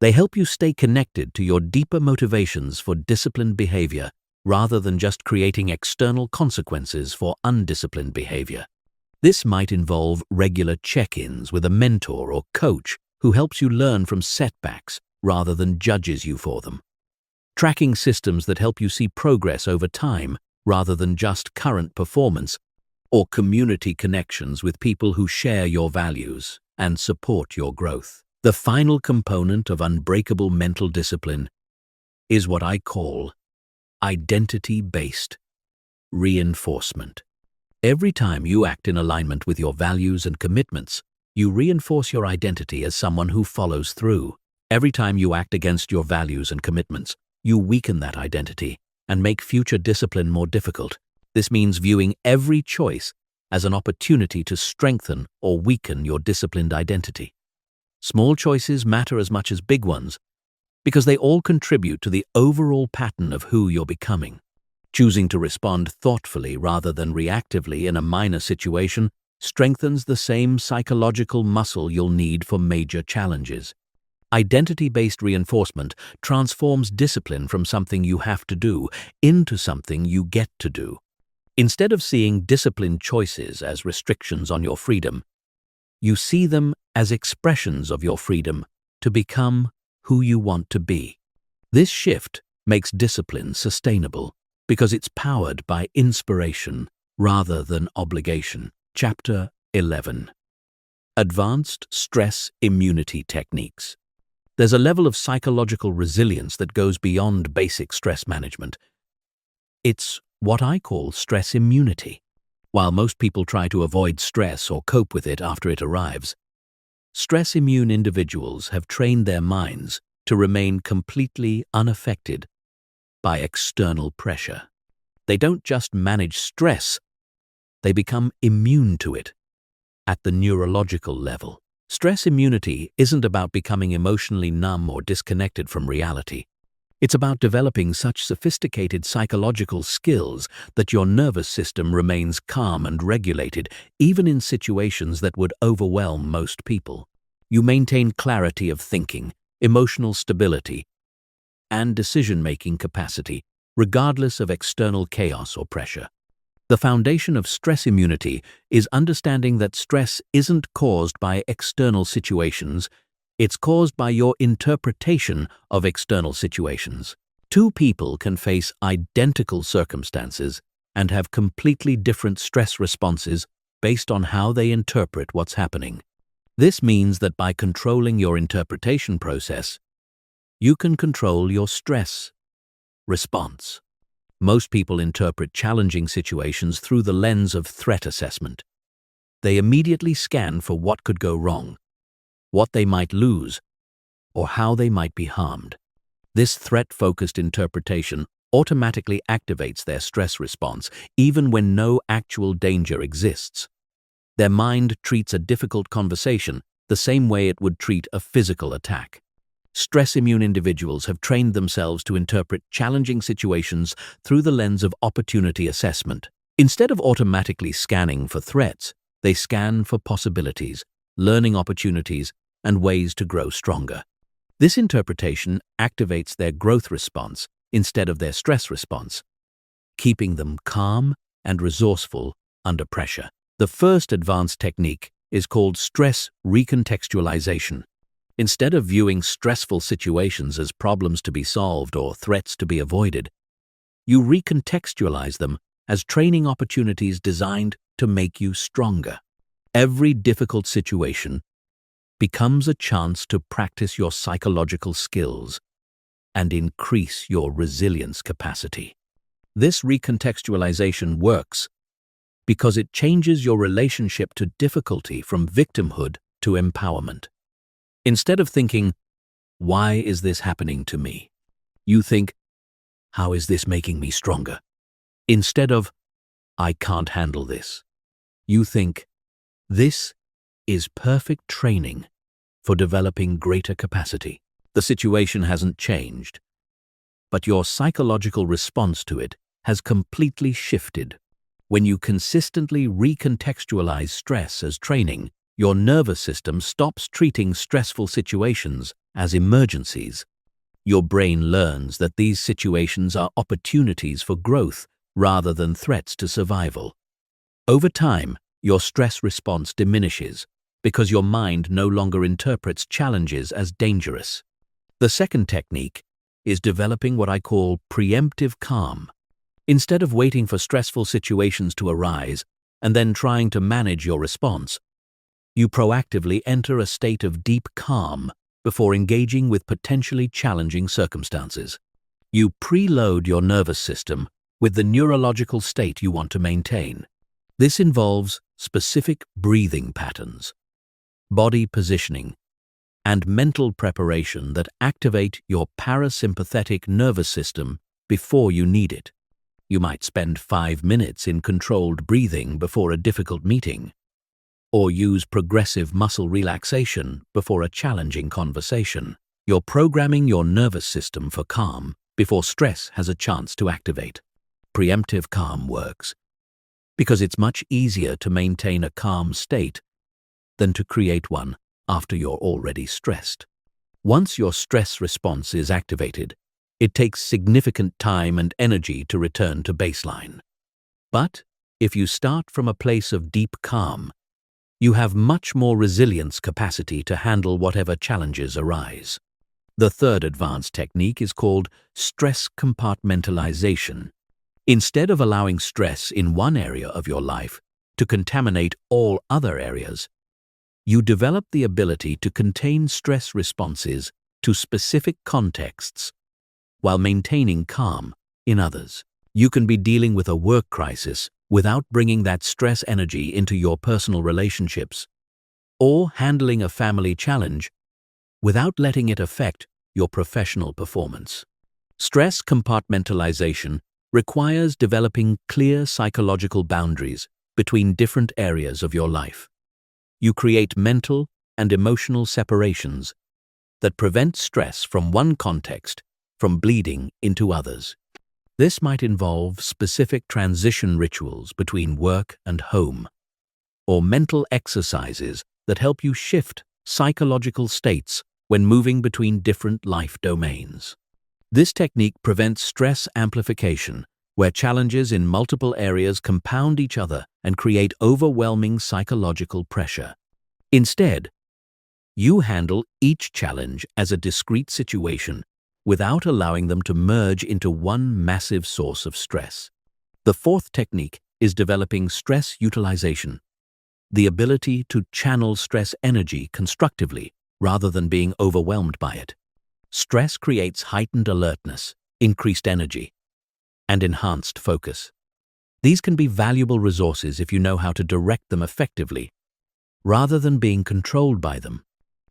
They help you stay connected to your deeper motivations for disciplined behavior rather than just creating external consequences for undisciplined behavior. This might involve regular check-ins with a mentor or coach who helps you learn from setbacks rather than judges you for them. Tracking systems that help you see progress over time rather than just current performance, or community connections with people who share your values and support your growth. The final component of unbreakable mental discipline is what I call identity-based reinforcement. Every time you act in alignment with your values and commitments, you reinforce your identity as someone who follows through. Every time you act against your values and commitments, you weaken that identity and make future discipline more difficult. This means viewing every choice as an opportunity to strengthen or weaken your disciplined identity. Small choices matter as much as big ones because they all contribute to the overall pattern of who you're becoming. Choosing to respond thoughtfully rather than reactively in a minor situation strengthens the same psychological muscle you'll need for major challenges. Identity-based reinforcement transforms discipline from something you have to do into something you get to do. Instead of seeing disciplined choices as restrictions on your freedom, you see them as expressions of your freedom to become who you want to be. This shift makes discipline sustainable because it's powered by inspiration rather than obligation. Chapter 11. Advanced Stress Immunity Techniques. There's a level of psychological resilience that goes beyond basic stress management. It's what I call stress immunity. While most people try to avoid stress or cope with it after it arrives, stress-immune individuals have trained their minds to remain completely unaffected by external pressure. They don't just manage stress, they become immune to it at the neurological level. Stress immunity isn't about becoming emotionally numb or disconnected from reality. It's about developing such sophisticated psychological skills that your nervous system remains calm and regulated, even in situations that would overwhelm most people. You maintain clarity of thinking, emotional stability, and decision-making capacity, regardless of external chaos or pressure. The foundation of stress immunity is understanding that stress isn't caused by external situations, it's caused by your interpretation of external situations. Two people can face identical circumstances and have completely different stress responses based on how they interpret what's happening. This means that by controlling your interpretation process, you can control your stress response. Most people interpret challenging situations through the lens of threat assessment. They immediately scan for what could go wrong, what they might lose, or how they might be harmed. This threat-focused interpretation automatically activates their stress response, even when no actual danger exists. Their mind treats a difficult conversation the same way it would treat a physical attack. Stress-immune individuals have trained themselves to interpret challenging situations through the lens of opportunity assessment. Instead of automatically scanning for threats, they scan for possibilities, learning opportunities, and ways to grow stronger. This interpretation activates their growth response instead of their stress response, keeping them calm and resourceful under pressure. The first advanced technique is called stress recontextualization. Instead of viewing stressful situations as problems to be solved or threats to be avoided, you recontextualize them as training opportunities designed to make you stronger. Every difficult situation becomes a chance to practice your psychological skills and increase your resilience capacity. This recontextualization works because it changes your relationship to difficulty from victimhood to empowerment. Instead of thinking, "Why is this happening to me?" you think, "How is this making me stronger?" Instead of, "I can't handle this," you think, "This is perfect training for developing greater capacity." The situation hasn't changed, but your psychological response to it has completely shifted. When you consistently recontextualize stress as training, your nervous system stops treating stressful situations as emergencies. Your brain learns that these situations are opportunities for growth rather than threats to survival. Over time, your stress response diminishes because your mind no longer interprets challenges as dangerous. The second technique is developing what I call preemptive calm. Instead of waiting for stressful situations to arise and then trying to manage your response, you proactively enter a state of deep calm before engaging with potentially challenging circumstances. You preload your nervous system with the neurological state you want to maintain. This involves specific breathing patterns, body positioning, and mental preparation that activate your parasympathetic nervous system before you need it. You might spend 5 minutes in controlled breathing before a difficult meeting, or use progressive muscle relaxation before a challenging conversation. You're programming your nervous system for calm before stress has a chance to activate. Preemptive calm works because it's much easier to maintain a calm state than to create one after you're already stressed. Once your stress response is activated, it takes significant time and energy to return to baseline. But if you start from a place of deep calm, you have much more resilience capacity to handle whatever challenges arise. The third advanced technique is called stress compartmentalization. Instead of allowing stress in one area of your life to contaminate all other areas, you develop the ability to contain stress responses to specific contexts while maintaining calm in others. You can be dealing with a work crisis without bringing that stress energy into your personal relationships, or handling a family challenge without letting it affect your professional performance. Stress compartmentalization requires developing clear psychological boundaries between different areas of your life. You create mental and emotional separations that prevent stress from one context from bleeding into others. This might involve specific transition rituals between work and home, or mental exercises that help you shift psychological states when moving between different life domains. This technique prevents stress amplification, where challenges in multiple areas compound each other and create overwhelming psychological pressure. Instead, you handle each challenge as a discrete situation without allowing them to merge into one massive source of stress. The fourth technique is developing stress utilization, the ability to channel stress energy constructively rather than being overwhelmed by it. Stress creates heightened alertness, increased energy, and enhanced focus. These can be valuable resources if you know how to direct them effectively, rather than being controlled by them.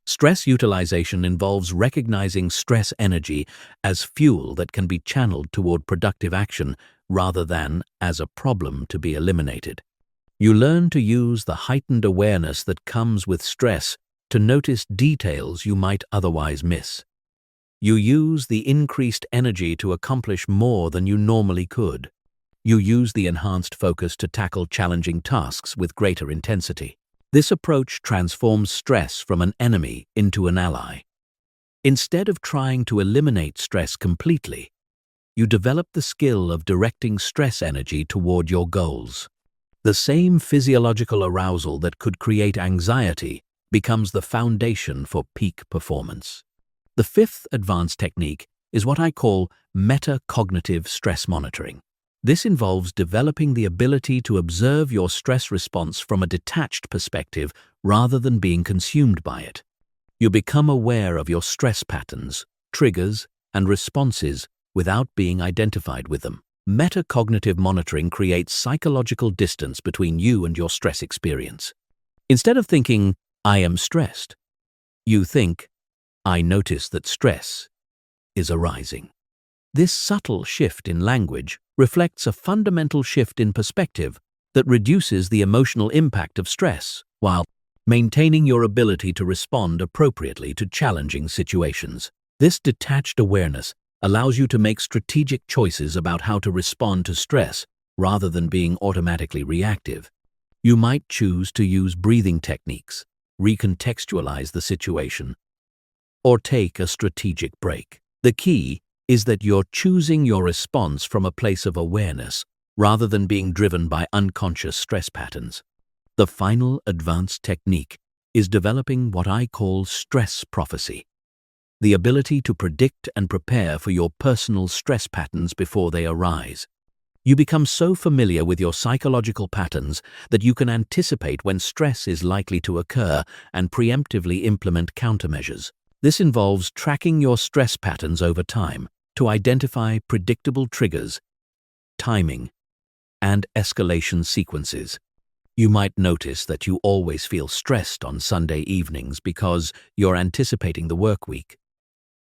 Stress utilization involves recognizing stress energy as fuel that can be channeled toward productive action rather than as a problem to be eliminated. You learn to use the heightened awareness that comes with stress to notice details you might otherwise miss. You use the increased energy to accomplish more than you normally could. You use the enhanced focus to tackle challenging tasks with greater intensity. This approach transforms stress from an enemy into an ally. Instead of trying to eliminate stress completely, you develop the skill of directing stress energy toward your goals. The same physiological arousal that could create anxiety becomes the foundation for peak performance. The fifth advanced technique is what I call metacognitive stress monitoring. This involves developing the ability to observe your stress response from a detached perspective rather than being consumed by it. You become aware of your stress patterns, triggers, and responses without being identified with them. Metacognitive monitoring creates psychological distance between you and your stress experience. Instead of thinking, "I am stressed," you think, "I notice that stress is arising." This subtle shift in language reflects a fundamental shift in perspective that reduces the emotional impact of stress while maintaining your ability to respond appropriately to challenging situations. This detached awareness allows you to make strategic choices about how to respond to stress rather than being automatically reactive. You might choose to use breathing techniques, recontextualize the situation, or take a strategic break. The key is that you're choosing your response from a place of awareness rather than being driven by unconscious stress patterns. The final advanced technique is developing what I call stress prophecy, the ability to predict and prepare for your personal stress patterns before they arise. You become so familiar with your psychological patterns that you can anticipate when stress is likely to occur and preemptively implement countermeasures. This involves tracking your stress patterns over time to identify predictable triggers, timing, and escalation sequences. You might notice that you always feel stressed on Sunday evenings because you're anticipating the work week,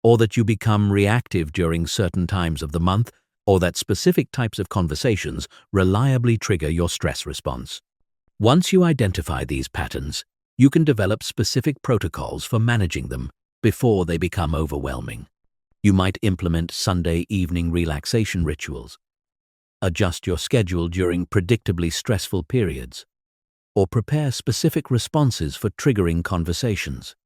or that you become reactive during certain times of the month, or that specific types of conversations reliably trigger your stress response. Once you identify these patterns, you can develop specific protocols for managing them before they become overwhelming. You might implement Sunday evening relaxation rituals, adjust your schedule during predictably stressful periods, or prepare specific responses for triggering conversations.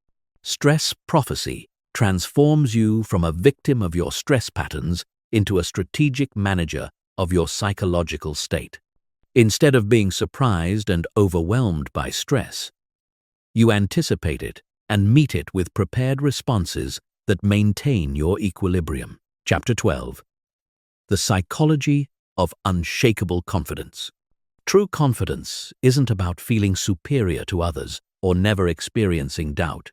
Stress prophecy transforms you from a victim of your stress patterns into a strategic manager of your psychological state. Instead of being surprised and overwhelmed by stress, you anticipate it and meet it with prepared responses that maintain your equilibrium. Chapter 12. The Psychology of Unshakable Confidence. True confidence isn't about feeling superior to others or never experiencing doubt.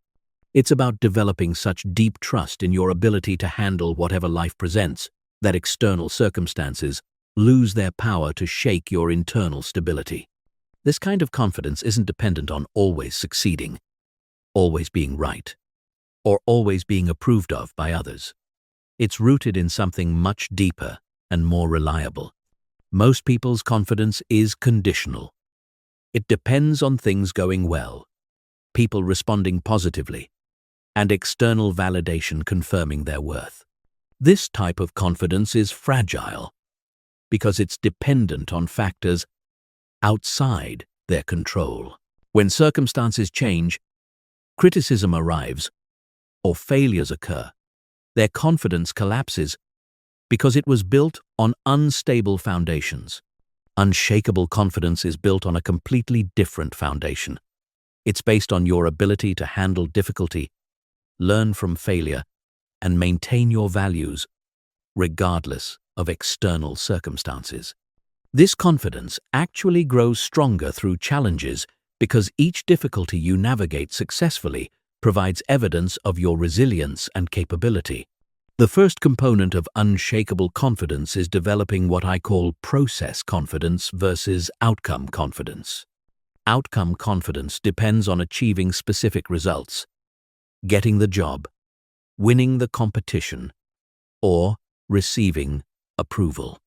It's about developing such deep trust in your ability to handle whatever life presents that external circumstances lose their power to shake your internal stability. This kind of confidence isn't dependent on always succeeding, always being right, or always being approved of by others. It's rooted in something much deeper and more reliable. Most people's confidence is conditional. It depends on things going well, people responding positively, and external validation confirming their worth. This type of confidence is fragile because it's dependent on factors outside their control. When circumstances change, criticism arrives, or failures occur, their confidence collapses because it was built on unstable foundations. Unshakable confidence is built on a completely different foundation. It's based on your ability to handle difficulty, learn from failure, and maintain your values, regardless of external circumstances. This confidence actually grows stronger through challenges because each difficulty you navigate successfully provides evidence of your resilience and capability. The first component of unshakable confidence is developing what I call process confidence versus outcome confidence. Outcome confidence depends on achieving specific results, getting the job, winning the competition, or receiving approval.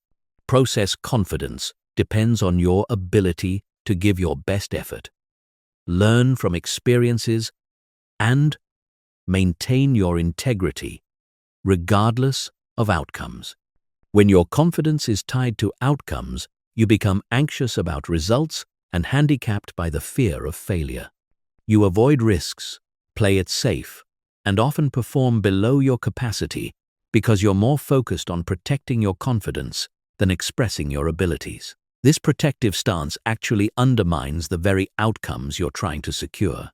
Process confidence depends on your ability to give your best effort, learn from experiences, and maintain your integrity, regardless of outcomes. When your confidence is tied to outcomes, you become anxious about results and handicapped by the fear of failure. You avoid risks, play it safe, and often perform below your capacity because you're more focused on protecting your confidence than expressing your abilities. This protective stance actually undermines the very outcomes you're trying to secure.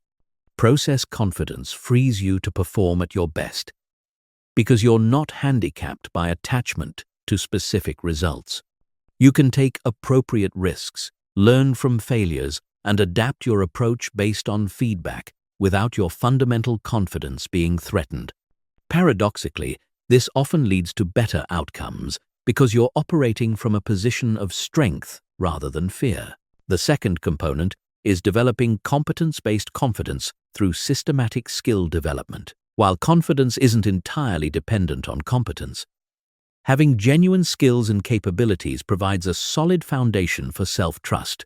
Process confidence frees you to perform at your best because you're not handicapped by attachment to specific results. You can take appropriate risks, learn from failures, and adapt your approach based on feedback without your fundamental confidence being threatened. Paradoxically, this often leads to better outcomes because you're operating from a position of strength rather than fear. The second component is developing competence-based confidence through systematic skill development. While confidence isn't entirely dependent on competence, having genuine skills and capabilities provides a solid foundation for self-trust.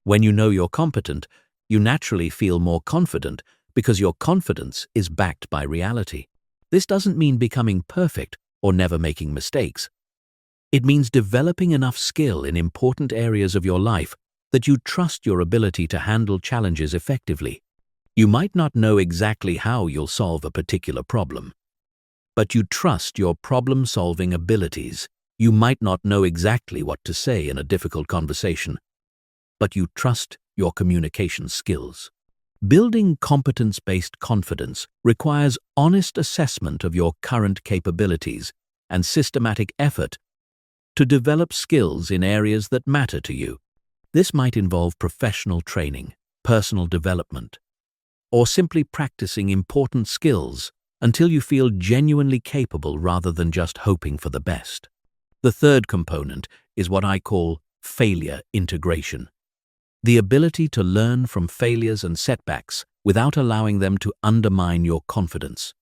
When you know you're competent, you naturally feel more confident because your confidence is backed by reality. This doesn't mean becoming perfect or never making mistakes. It means developing enough skill in important areas of your life that you trust your ability to handle challenges effectively. You might not know exactly how you'll solve a particular problem, but you trust your problem-solving abilities. You might not know exactly what to say in a difficult conversation, but you trust your communication skills. Building competence-based confidence requires honest assessment of your current capabilities and systematic effort to develop skills in areas that matter to you. This might involve professional training, personal development, or simply practicing important skills until you feel genuinely capable rather than just hoping for the best. The third component is what I call failure integration. The ability to learn from failures and setbacks without allowing them to undermine your confidence.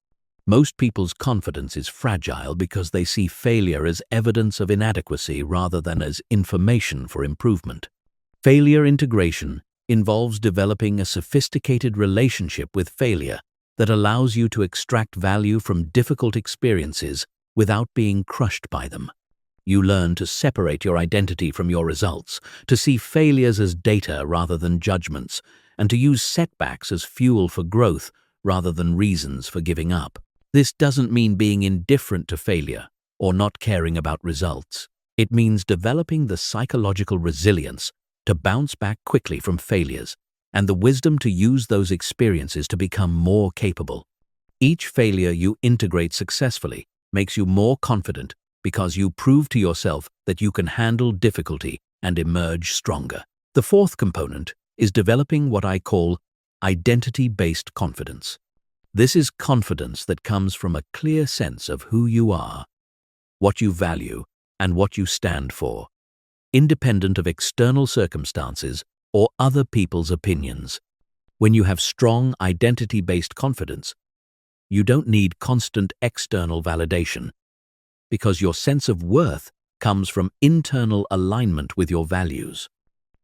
Most people's confidence is fragile because they see failure as evidence of inadequacy rather than as information for improvement. Failure integration involves developing a sophisticated relationship with failure that allows you to extract value from difficult experiences without being crushed by them. You learn to separate your identity from your results, to see failures as data rather than judgments, and to use setbacks as fuel for growth rather than reasons for giving up. This doesn't mean being indifferent to failure or not caring about results. It means developing the psychological resilience to bounce back quickly from failures and the wisdom to use those experiences to become more capable. Each failure you integrate successfully makes you more confident because you prove to yourself that you can handle difficulty and emerge stronger. The fourth component is developing what I call identity-based confidence. This is confidence that comes from a clear sense of who you are, what you value, and what you stand for, independent of external circumstances or other people's opinions. When you have strong identity-based confidence, you don't need constant external validation because your sense of worth comes from internal alignment with your values.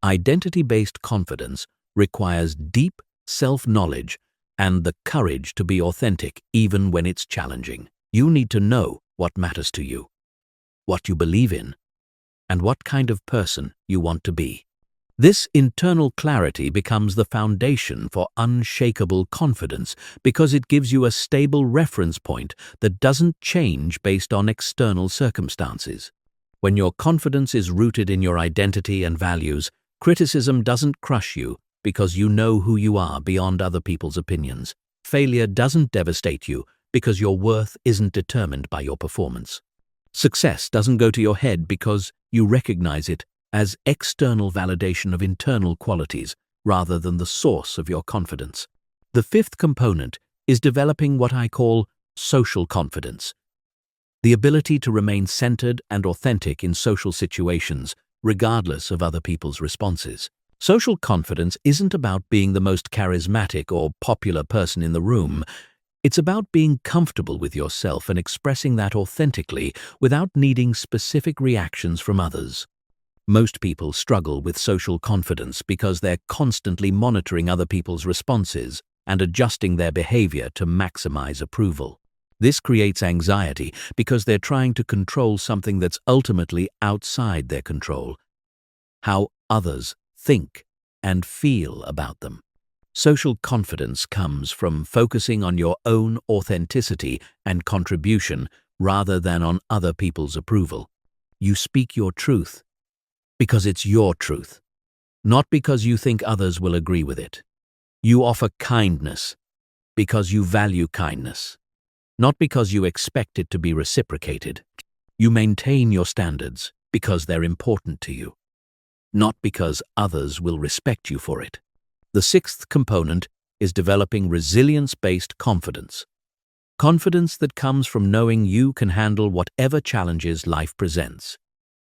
Identity-based confidence requires deep self-knowledge and the courage to be authentic even when it's challenging. You need to know what matters to you, what you believe in, and what kind of person you want to be. This internal clarity becomes the foundation for unshakable confidence because it gives you a stable reference point that doesn't change based on external circumstances. When your confidence is rooted in your identity and values, criticism doesn't crush you because you know who you are beyond other people's opinions. Failure doesn't devastate you because your worth isn't determined by your performance. Success doesn't go to your head because you recognize it as external validation of internal qualities rather than the source of your confidence. The fifth component is developing what I call social confidence, the ability to remain centered and authentic in social situations, regardless of other people's responses. Social confidence isn't about being the most charismatic or popular person in the room. It's about being comfortable with yourself and expressing that authentically without needing specific reactions from others. Most people struggle with social confidence because they're constantly monitoring other people's responses and adjusting their behavior to maximize approval. This creates anxiety because they're trying to control something that's ultimately outside their control: how others think and feel about them. Social confidence comes from focusing on your own authenticity and contribution rather than on other people's approval. You speak your truth because it's your truth, not because you think others will agree with it. You offer kindness because you value kindness, not because you expect it to be reciprocated. You maintain your standards because they're important to you, not because others will respect you for it. The sixth component is developing resilience-based confidence. Confidence that comes from knowing you can handle whatever challenges life presents.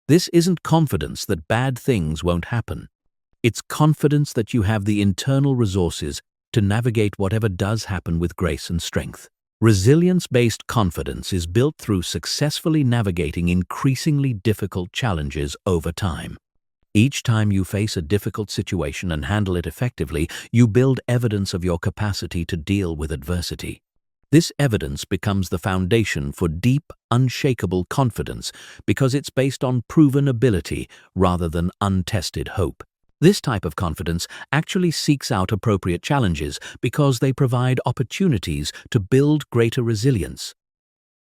This isn't confidence that bad things won't happen. It's confidence that you have the internal resources to navigate whatever does happen with grace and strength. Resilience-based confidence is built through successfully navigating increasingly difficult challenges over time. Each time you face a difficult situation and handle it effectively, you build evidence of your capacity to deal with adversity. This evidence becomes the foundation for deep, unshakable confidence because it's based on proven ability rather than untested hope. This type of confidence actually seeks out appropriate challenges because they provide opportunities to build greater resilience.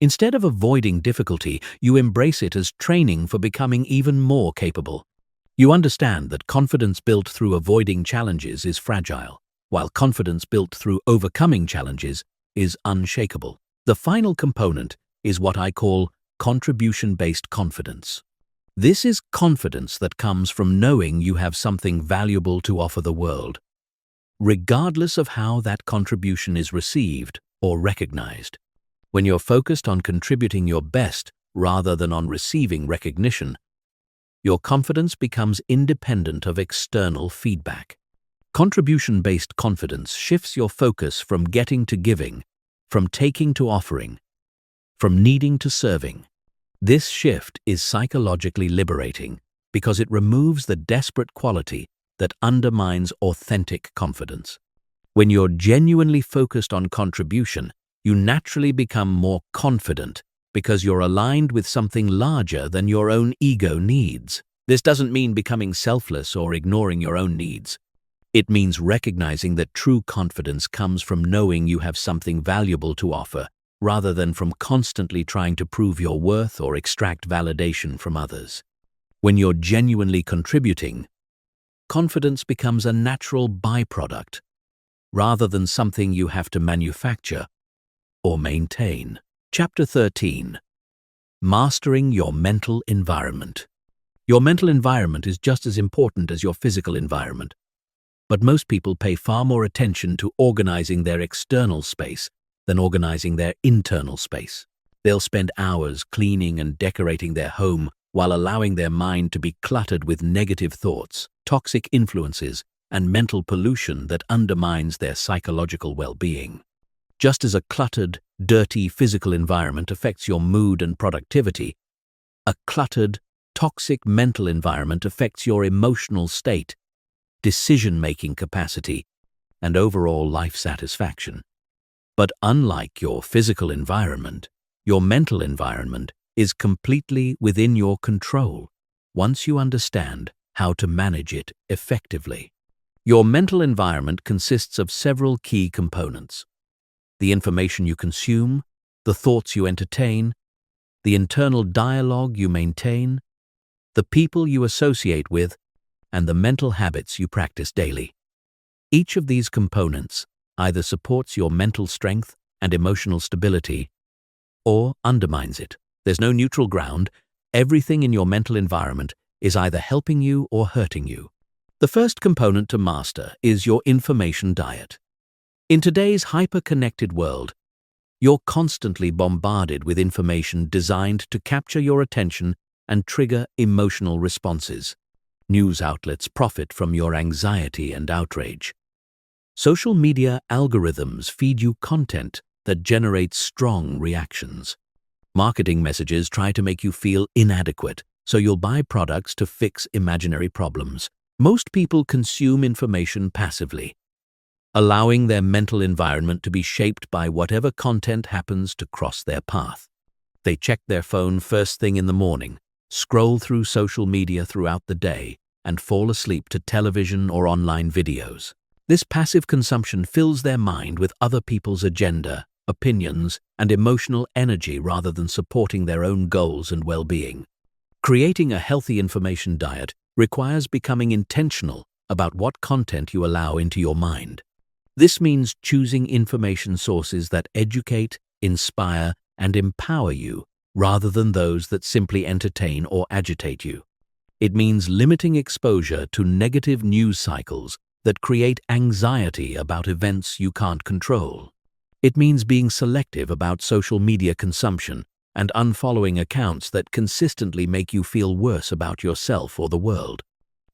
Instead of avoiding difficulty, you embrace it as training for becoming even more capable. You understand that confidence built through avoiding challenges is fragile, while confidence built through overcoming challenges is unshakable. The final component is what I call contribution-based confidence. This is confidence that comes from knowing you have something valuable to offer the world, regardless of how that contribution is received or recognized. When you're focused on contributing your best rather than on receiving recognition, your confidence becomes independent of external feedback. Contribution-based confidence shifts your focus from getting to giving, from taking to offering, from needing to serving. This shift is psychologically liberating because it removes the desperate quality that undermines authentic confidence. When you're genuinely focused on contribution, you naturally become more confident because you're aligned with something larger than your own ego needs. This doesn't mean becoming selfless or ignoring your own needs. It means recognizing that true confidence comes from knowing you have something valuable to offer, rather than from constantly trying to prove your worth or extract validation from others. When you're genuinely contributing, confidence becomes a natural byproduct, rather than something you have to manufacture or maintain. Chapter 13. Mastering your mental environment. Your mental environment is just as important as your physical environment, but most people pay far more attention to organizing their external space than organizing their internal space. They'll spend hours cleaning and decorating their home while allowing their mind to be cluttered with negative thoughts, toxic influences, and mental pollution that undermines their psychological well-being. Just as a cluttered, dirty physical environment affects your mood and productivity, a cluttered, toxic mental environment affects your emotional state, decision-making capacity, and overall life satisfaction. But unlike your physical environment, your mental environment is completely within your control once you understand how to manage it effectively. Your mental environment consists of several key components: the information you consume, the thoughts you entertain, the internal dialogue you maintain, the people you associate with, and the mental habits you practice daily. Each of these components either supports your mental strength and emotional stability, or undermines it. There's no neutral ground. Everything in your mental environment is either helping you or hurting you. The first component to master is your information diet. In today's hyper-connected world, you're constantly bombarded with information designed to capture your attention and trigger emotional responses. News outlets profit from your anxiety and outrage. Social media algorithms feed you content that generates strong reactions. Marketing messages try to make you feel inadequate, so you'll buy products to fix imaginary problems. Most people consume information passively, allowing their mental environment to be shaped by whatever content happens to cross their path. They check their phone first thing in the morning, scroll through social media throughout the day, and fall asleep to television or online videos. This passive consumption fills their mind with other people's agenda, opinions, and emotional energy rather than supporting their own goals and well-being. Creating a healthy information diet requires becoming intentional about what content you allow into your mind. This means choosing information sources that educate, inspire, and empower you, rather than those that simply entertain or agitate you. It means limiting exposure to negative news cycles that create anxiety about events you can't control. It means being selective about social media consumption and unfollowing accounts that consistently make you feel worse about yourself or the world.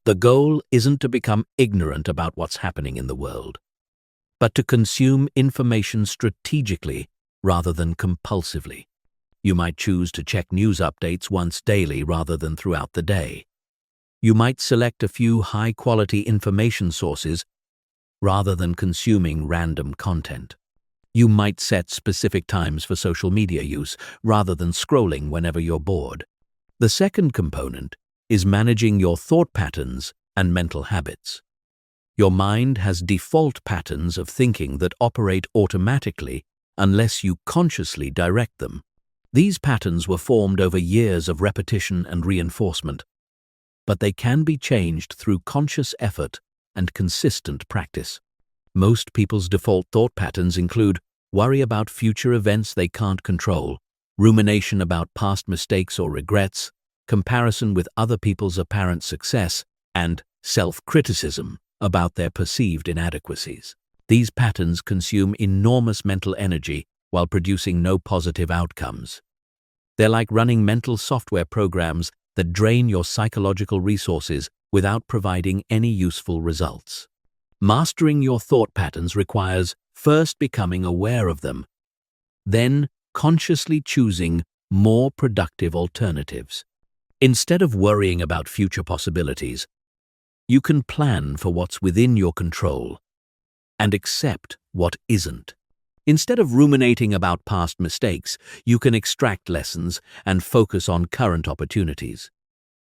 The goal isn't to become ignorant about what's happening in the world, but to consume information strategically rather than compulsively. You might choose to check news updates once daily rather than throughout the day. You might select a few high-quality information sources rather than consuming random content. You might set specific times for social media use rather than scrolling whenever you're bored. The second component is managing your thought patterns and mental habits. Your mind has default patterns of thinking that operate automatically unless you consciously direct them. These patterns were formed over years of repetition and reinforcement, but they can be changed through conscious effort and consistent practice. Most people's default thought patterns include worry about future events they can't control, rumination about past mistakes or regrets, comparison with other people's apparent success, and self-criticism about their perceived inadequacies. These patterns consume enormous mental energy while producing no positive outcomes. They're like running mental software programs that drain your psychological resources without providing any useful results. Mastering your thought patterns requires first becoming aware of them, then consciously choosing more productive alternatives. Instead of worrying about future possibilities, you can plan for what's within your control and accept what isn't. Instead of ruminating about past mistakes, you can extract lessons and focus on current opportunities.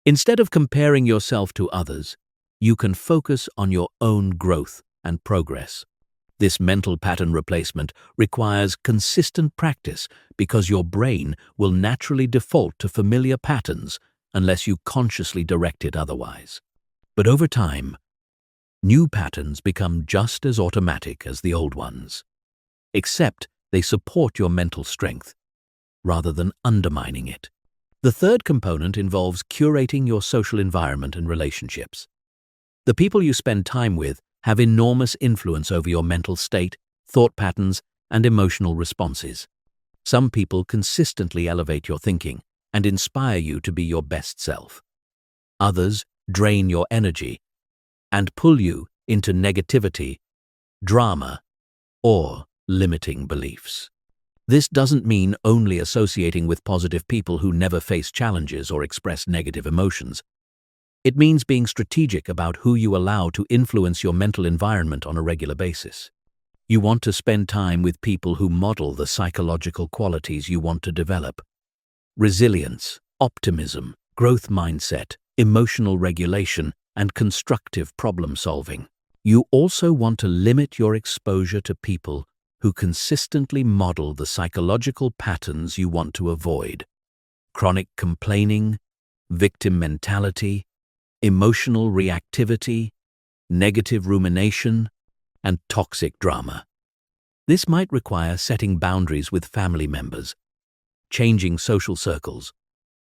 Instead of comparing yourself to others, you can focus on your own growth and progress. This mental pattern replacement requires consistent practice because your brain will naturally default to familiar patterns unless you consciously direct it otherwise. But over time, new patterns become just as automatic as the old ones, except they support your mental strength rather than undermining it. The third component involves curating your social environment and relationships. The people you spend time with have enormous influence over your mental state, thought patterns, and emotional responses. Some people consistently elevate your thinking and inspire you to be your best self. Others drain your energy and pull you into negativity, drama, or limiting beliefs. This doesn't mean only associating with positive people who never face challenges or express negative emotions. It means being strategic about who you allow to influence your mental environment on a regular basis. You want to spend time with people who model the psychological qualities you want to develop: resilience, optimism, growth mindset, emotional regulation, and constructive problem solving. You also want to limit your exposure to people who consistently model the psychological patterns you want to avoid: chronic complaining, victim mentality, emotional reactivity, negative rumination, and toxic drama. This might require setting boundaries with family members, changing social circles,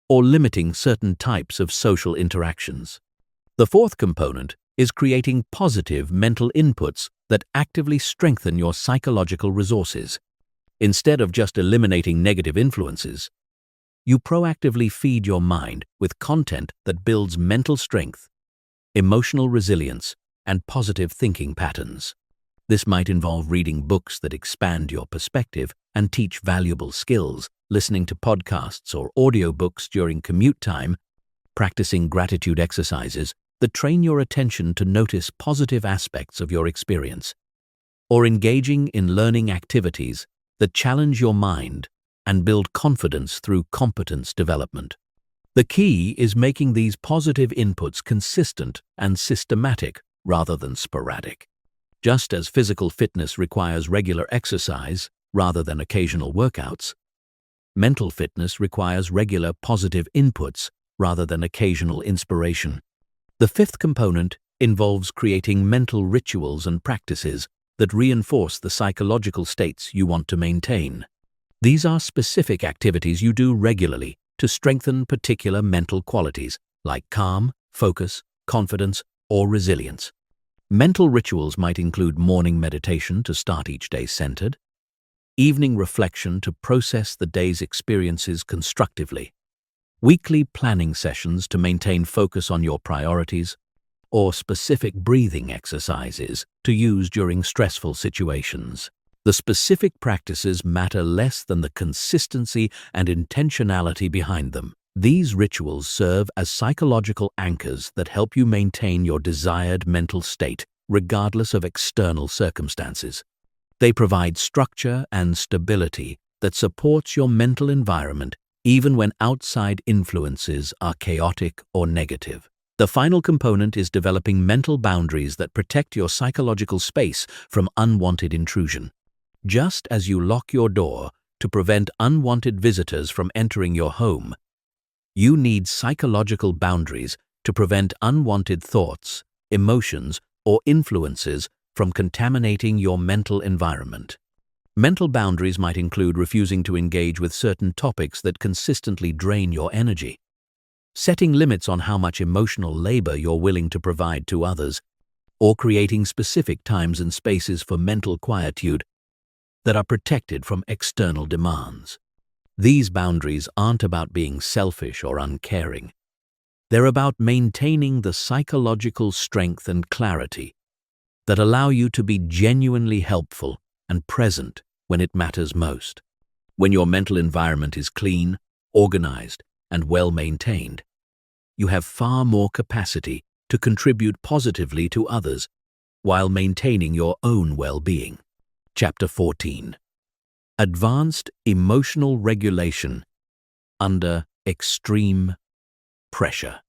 or limiting certain types of social interactions. The fourth component is creating positive mental inputs that actively strengthen your psychological resources. Instead of just eliminating negative influences, you proactively feed your mind with content that builds mental strength, emotional resilience, and positive thinking patterns. This might involve reading books that expand your perspective and teach valuable skills, listening to podcasts or audiobooks during commute time, practicing gratitude exercises that train your attention to notice positive aspects of your experience, or engaging in learning activities that challenge your mind and build confidence through competence development. The key is making these positive inputs consistent and systematic rather than sporadic. Just as physical fitness requires regular exercise rather than occasional workouts, mental fitness requires regular positive inputs rather than occasional inspiration. The fifth component involves creating mental rituals and practices that reinforce the psychological states you want to maintain. These are specific activities you do regularly to strengthen particular mental qualities like calm, focus, confidence, or resilience. Mental rituals might include morning meditation to start each day centered, evening reflection to process the day's experiences constructively, weekly planning sessions to maintain focus on your priorities, or specific breathing exercises to use during stressful situations. The specific practices matter less than the consistency and intentionality behind them. These rituals serve as psychological anchors that help you maintain your desired mental state, regardless of external circumstances. They provide structure and stability that supports your mental environment even when outside influences are chaotic or negative. The final component is developing mental boundaries that protect your psychological space from unwanted intrusion. Just as you lock your door to prevent unwanted visitors from entering your home, you need psychological boundaries to prevent unwanted thoughts, emotions, or influences from contaminating your mental environment. Mental boundaries might include refusing to engage with certain topics that consistently drain your energy, setting limits on how much emotional labor you're willing to provide to others, or creating specific times and spaces for mental quietude that are protected from external demands. These boundaries aren't about being selfish or uncaring. They're about maintaining the psychological strength and clarity that allow you to be genuinely helpful and present when it matters most. When your mental environment is clean, organized, and well-maintained, you have far more capacity to contribute positively to others while maintaining your own well-being. Chapter 14. Advanced Emotional Regulation Under Extreme Pressure.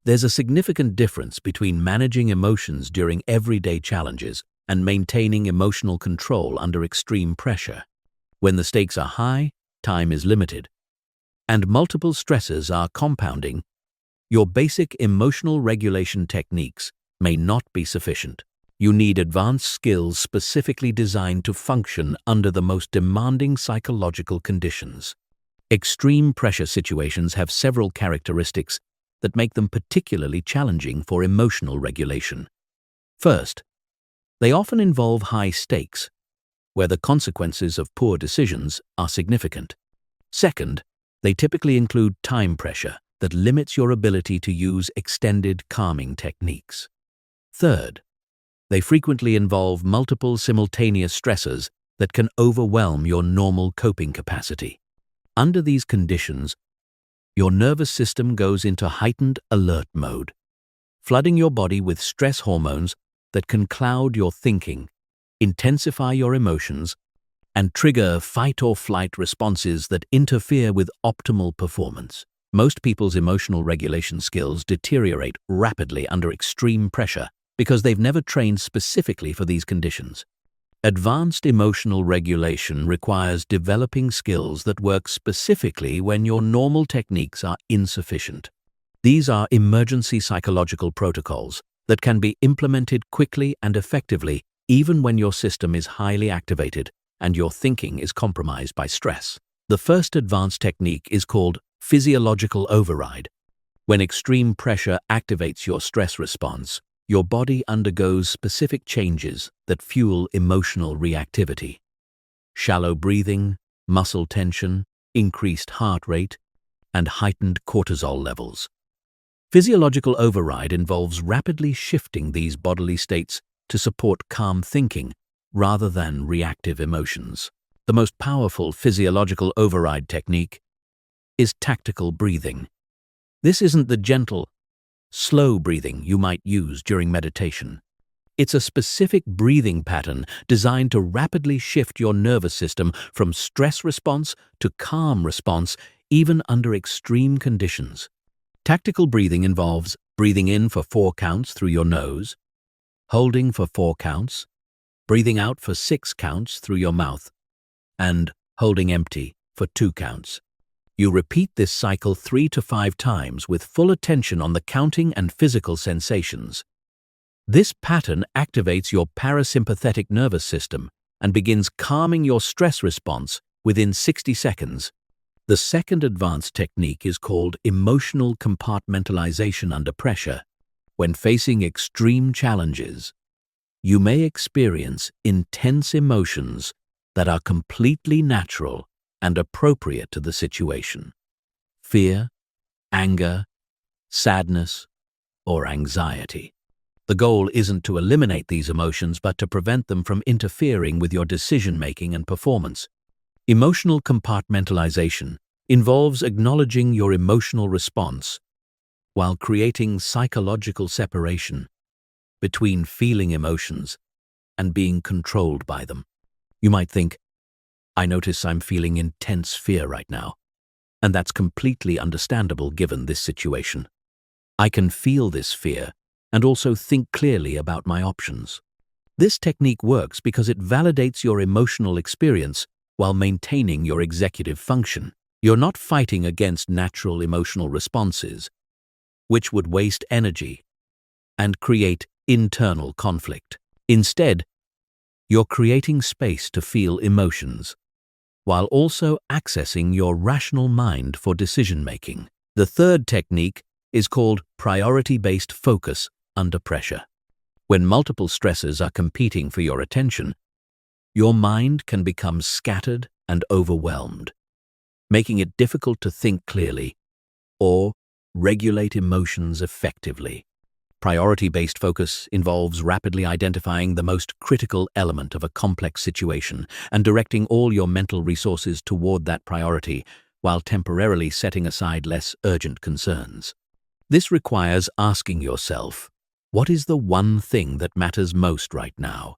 There's a significant difference between managing emotions during everyday challenges and maintaining emotional control under extreme pressure. When the stakes are high, time is limited, and multiple stresses are compounding, your basic emotional regulation techniques may not be sufficient. You need advanced skills specifically designed to function under the most demanding psychological conditions. Extreme pressure situations have several characteristics that make them particularly challenging for emotional regulation. First, they often involve high stakes, where the consequences of poor decisions are significant. Second, they typically include time pressure that limits your ability to use extended calming techniques. Third, they frequently involve multiple simultaneous stressors that can overwhelm your normal coping capacity. Under these conditions, your nervous system goes into heightened alert mode, flooding your body with stress hormones that can cloud your thinking, intensify your emotions, and trigger fight-or-flight responses that interfere with optimal performance. Most people's emotional regulation skills deteriorate rapidly under extreme pressure because they've never trained specifically for these conditions. Advanced emotional regulation requires developing skills that work specifically when your normal techniques are insufficient. These are emergency psychological protocols that can be implemented quickly and effectively even when your system is highly activated and your thinking is compromised by stress. The first advanced technique is called physiological override. When extreme pressure activates your stress response, your body undergoes specific changes that fuel emotional reactivity. Shallow breathing, muscle tension, increased heart rate, and heightened cortisol levels. Physiological override involves rapidly shifting these bodily states to support calm thinking rather than reactive emotions. The most powerful physiological override technique is tactical breathing. This isn't the gentle, slow breathing you might use during meditation. It's a specific breathing pattern designed to rapidly shift your nervous system from stress response to calm response, even under extreme conditions. Tactical breathing involves breathing in for 4 counts through your nose, holding for 4 counts, breathing out for 6 counts through your mouth, and holding empty for 2 counts. You repeat this cycle 3 to 5 times with full attention on the counting and physical sensations. This pattern activates your parasympathetic nervous system and begins calming your stress response within 60 seconds. The second advanced technique is called emotional compartmentalization under pressure. When facing extreme challenges, you may experience intense emotions that are completely natural and appropriate to the situation. Fear, anger, sadness, or anxiety. The goal isn't to eliminate these emotions, but to prevent them from interfering with your decision-making and performance. Emotional compartmentalization involves acknowledging your emotional response while creating psychological separation between feeling emotions and being controlled by them. You might think, I notice I'm feeling intense fear right now, and that's completely understandable given this situation. I can feel this fear and also think clearly about my options. This technique works because it validates your emotional experience while maintaining your executive function. You're not fighting against natural emotional responses, which would waste energy and create internal conflict. Instead, you're creating space to feel emotions, while also accessing your rational mind for decision-making. The third technique is called priority-based focus under pressure. When multiple stressors are competing for your attention, your mind can become scattered and overwhelmed, making it difficult to think clearly or regulate emotions effectively. Priority-based focus involves rapidly identifying the most critical element of a complex situation and directing all your mental resources toward that priority while temporarily setting aside less urgent concerns. This requires asking yourself, what is the one thing that matters most right now?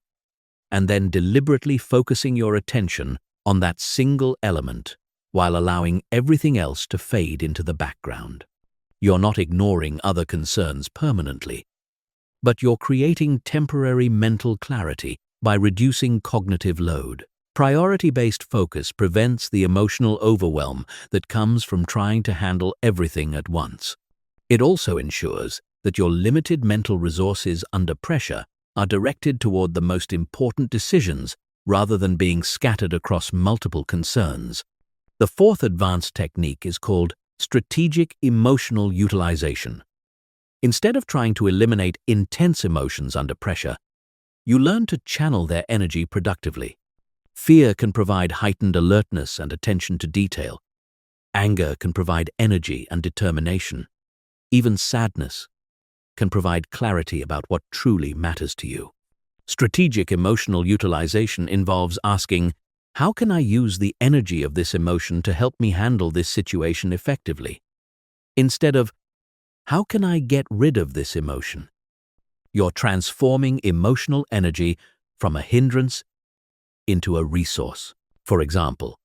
And then deliberately focusing your attention on that single element while allowing everything else to fade into the background. You're not ignoring other concerns permanently, but you're creating temporary mental clarity by reducing cognitive load. Priority-based focus prevents the emotional overwhelm that comes from trying to handle everything at once. It also ensures that your limited mental resources under pressure are directed toward the most important decisions rather than being scattered across multiple concerns. The fourth advanced technique is called strategic emotional utilization. Instead of trying to eliminate intense emotions under pressure, you learn to channel their energy productively. Fear can provide heightened alertness and attention to detail. Anger can provide energy and determination. Even sadness can provide clarity about what truly matters to you. Strategic emotional utilization involves asking, how can I use the energy of this emotion to help me handle this situation effectively? Instead of, how can I get rid of this emotion? You're transforming emotional energy from a hindrance into a resource. For example,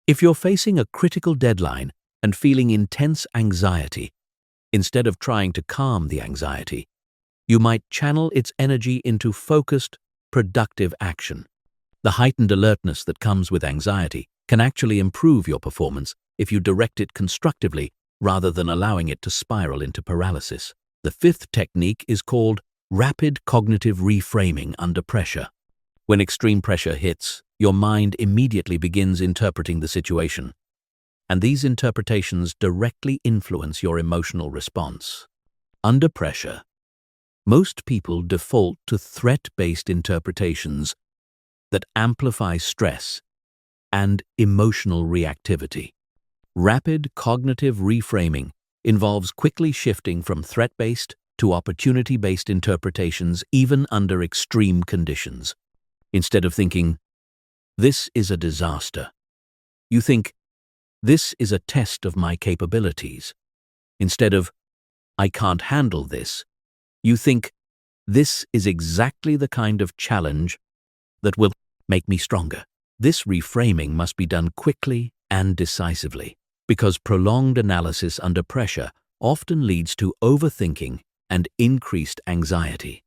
if you're facing a critical deadline and feeling intense anxiety, instead of trying to calm the anxiety, you might channel its energy into focused, productive action. The heightened alertness that comes with anxiety can actually improve your performance if you direct it constructively rather than allowing it to spiral into paralysis. The fifth technique is called rapid cognitive reframing under pressure. When extreme pressure hits, your mind immediately begins interpreting the situation, and these interpretations directly influence your emotional response. Under pressure, most people default to threat-based interpretations that amplify stress and emotional reactivity. Rapid cognitive reframing involves quickly shifting from threat-based to opportunity-based interpretations even under extreme conditions. Instead of thinking, "This is a disaster," you think, "This is a test of my capabilities." Instead of, "I can't handle this," you think, "This is exactly the kind of challenge that will make me stronger." This reframing must be done quickly and decisively, because prolonged analysis under pressure often leads to overthinking and increased anxiety.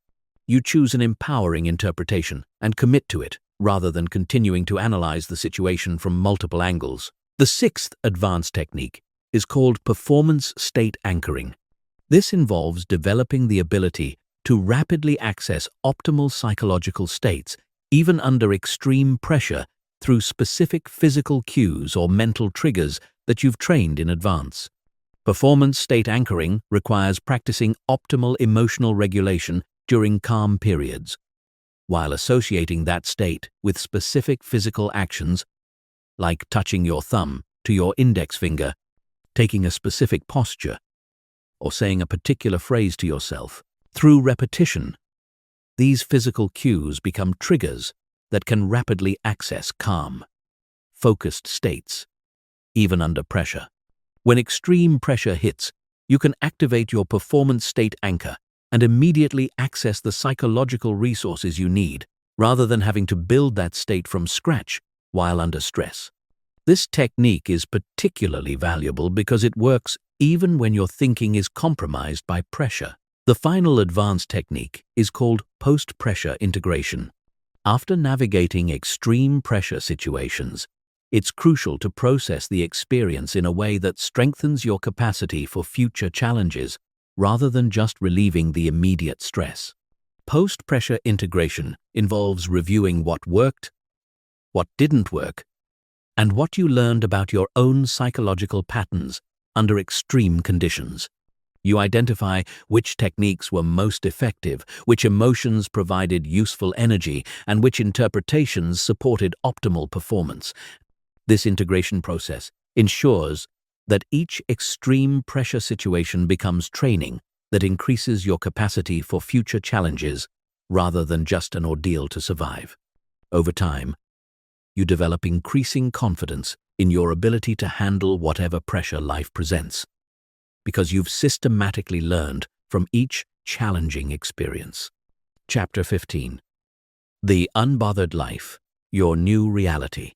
You choose an empowering interpretation and commit to it, rather than continuing to analyze the situation from multiple angles. The sixth advanced technique is called performance state anchoring. This involves developing the ability to rapidly access optimal psychological states, even under extreme pressure, through specific physical cues or mental triggers that you've trained in advance. Performance state anchoring requires practicing optimal emotional regulation during calm periods, while associating that state with specific physical actions like touching your thumb to your index finger, taking a specific posture, or saying a particular phrase to yourself. Through repetition, these physical cues become triggers that can rapidly access calm, focused states, even under pressure. When extreme pressure hits, you can activate your performance state anchor and immediately access the psychological resources you need, rather than having to build that state from scratch while under stress. This technique is particularly valuable because it works even when your thinking is compromised by pressure. The final advanced technique is called post-pressure integration. After navigating extreme pressure situations, it's crucial to process the experience in a way that strengthens your capacity for future challenges, rather than just relieving the immediate stress. Post-pressure integration involves reviewing what worked, what didn't work, and what you learned about your own psychological patterns under extreme conditions. You identify which techniques were most effective, which emotions provided useful energy, and which interpretations supported optimal performance. This integration process ensures that each extreme pressure situation becomes training that increases your capacity for future challenges, rather than just an ordeal to survive. Over time, you develop increasing confidence in your ability to handle whatever pressure life presents, because you've systematically learned from each challenging experience. Chapter 15. The Unbothered Life, Your New Reality.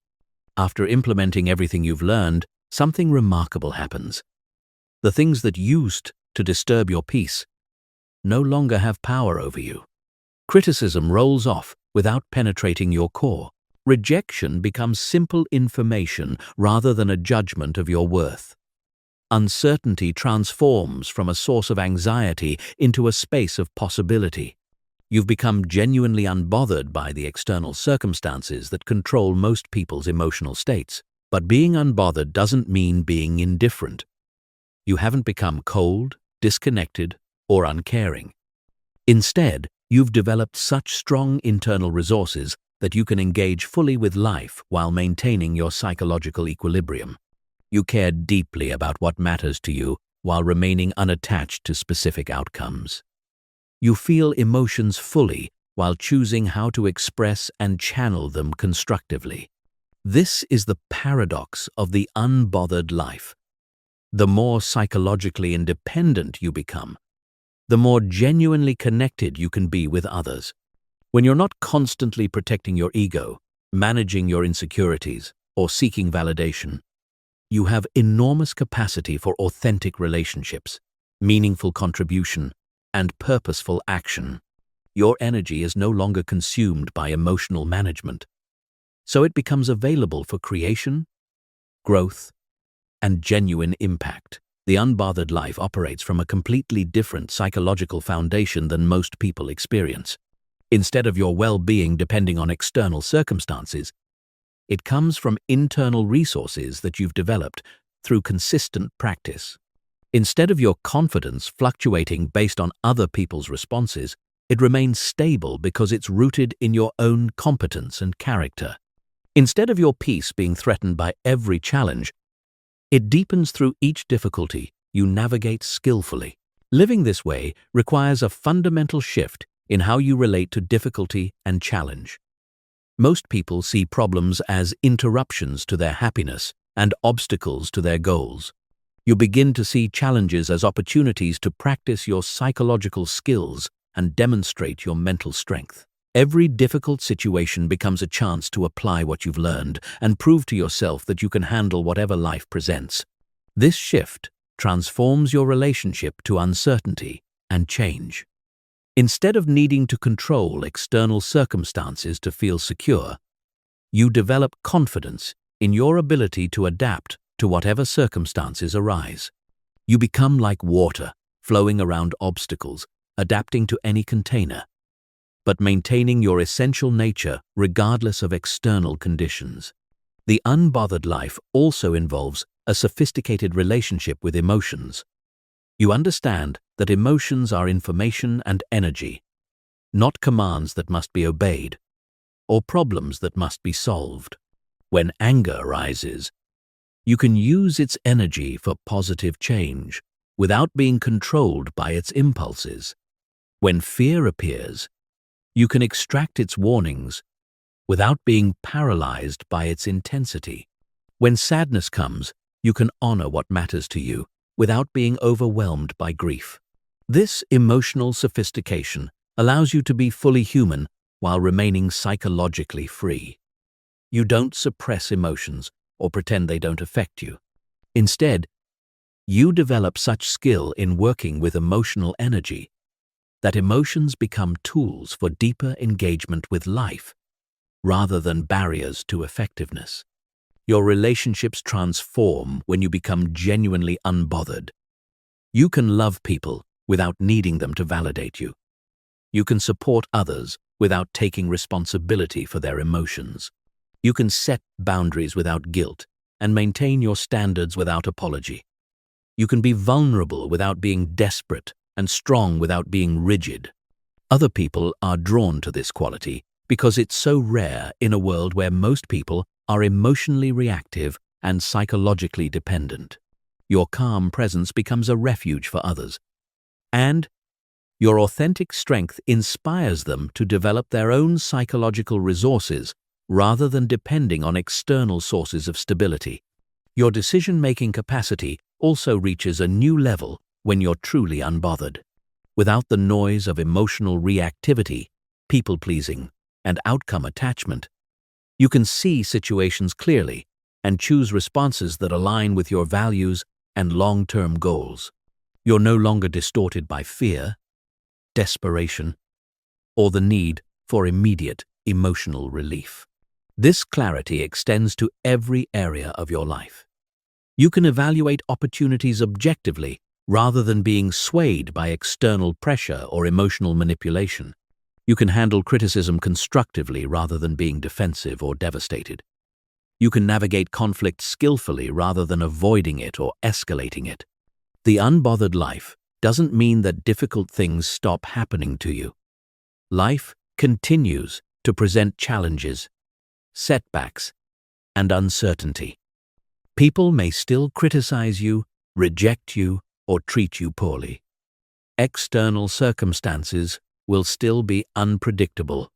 After implementing everything you've learned, something remarkable happens. The things that used to disturb your peace no longer have power over you. Criticism rolls off without penetrating your core. Rejection becomes simple information rather than a judgment of your worth. Uncertainty transforms from a source of anxiety into a space of possibility. You've become genuinely unbothered by the external circumstances that control most people's emotional states. But being unbothered doesn't mean being indifferent. You haven't become cold, disconnected, or uncaring. Instead, you've developed such strong internal resources that you can engage fully with life while maintaining your psychological equilibrium. You care deeply about what matters to you while remaining unattached to specific outcomes. You feel emotions fully while choosing how to express and channel them constructively. This is the paradox of the unbothered life. The more psychologically independent you become, the more genuinely connected you can be with others. When you're not constantly protecting your ego, managing your insecurities, or seeking validation, you have enormous capacity for authentic relationships, meaningful contribution, and purposeful action. Your energy is no longer consumed by emotional management, so it becomes available for creation, growth, and genuine impact. The unbothered life operates from a completely different psychological foundation than most people experience. Instead of your well-being depending on external circumstances, It comes from internal resources that you've developed through consistent practice. Instead of your confidence fluctuating based on other people's responses, it remains stable because it's rooted in your own competence and character. Instead of your peace being threatened by every challenge, it deepens through each difficulty you navigate skillfully. Living this way requires a fundamental shift in how you relate to difficulty and challenge. Most people see problems as interruptions to their happiness and obstacles to their goals. You begin to see challenges as opportunities to practice your psychological skills and demonstrate your mental strength. Every difficult situation becomes a chance to apply what you've learned and prove to yourself that you can handle whatever life presents. This shift transforms your relationship to uncertainty and change. Instead of needing to control external circumstances to feel secure, you develop confidence in your ability to adapt to whatever circumstances arise. You become like water, flowing around obstacles, adapting to any container, but maintaining your essential nature regardless of external conditions. The unbothered life also involves a sophisticated relationship with emotions. You understand that emotions are information and energy, not commands that must be obeyed, or problems that must be solved. When anger arises, you can use its energy for positive change without being controlled by its impulses. When fear appears, you can extract its warnings without being paralyzed by its intensity. When sadness comes, you can honor what matters to you without being overwhelmed by grief. This emotional sophistication allows you to be fully human while remaining psychologically free. You don't suppress emotions or pretend they don't affect you. Instead, you develop such skill in working with emotional energy that emotions become tools for deeper engagement with life rather than barriers to effectiveness. Your relationships transform when you become genuinely unbothered. You can love people without needing them to validate you. You can support others without taking responsibility for their emotions. You can set boundaries without guilt and maintain your standards without apology. You can be vulnerable without being desperate and strong without being rigid. Other people are drawn to this quality because it's so rare in a world where most people are emotionally reactive and psychologically dependent. Your calm presence becomes a refuge for others, and your authentic strength inspires them to develop their own psychological resources rather than depending on external sources of stability. Your decision-making capacity also reaches a new level when you're truly unbothered. Without the noise of emotional reactivity, people-pleasing, and outcome attachment, you can see situations clearly and choose responses that align with your values and long-term goals. You're no longer distorted by fear, desperation, or the need for immediate emotional relief. This clarity extends to every area of your life. You can evaluate opportunities objectively rather than being swayed by external pressure or emotional manipulation. You can handle criticism constructively rather than being defensive or devastated. You can navigate conflict skillfully rather than avoiding it or escalating it. The unbothered life doesn't mean that difficult things stop happening to you. Life continues to present challenges, setbacks, and uncertainty. People may still criticize you, reject you, or treat you poorly. External circumstances will still be unpredictable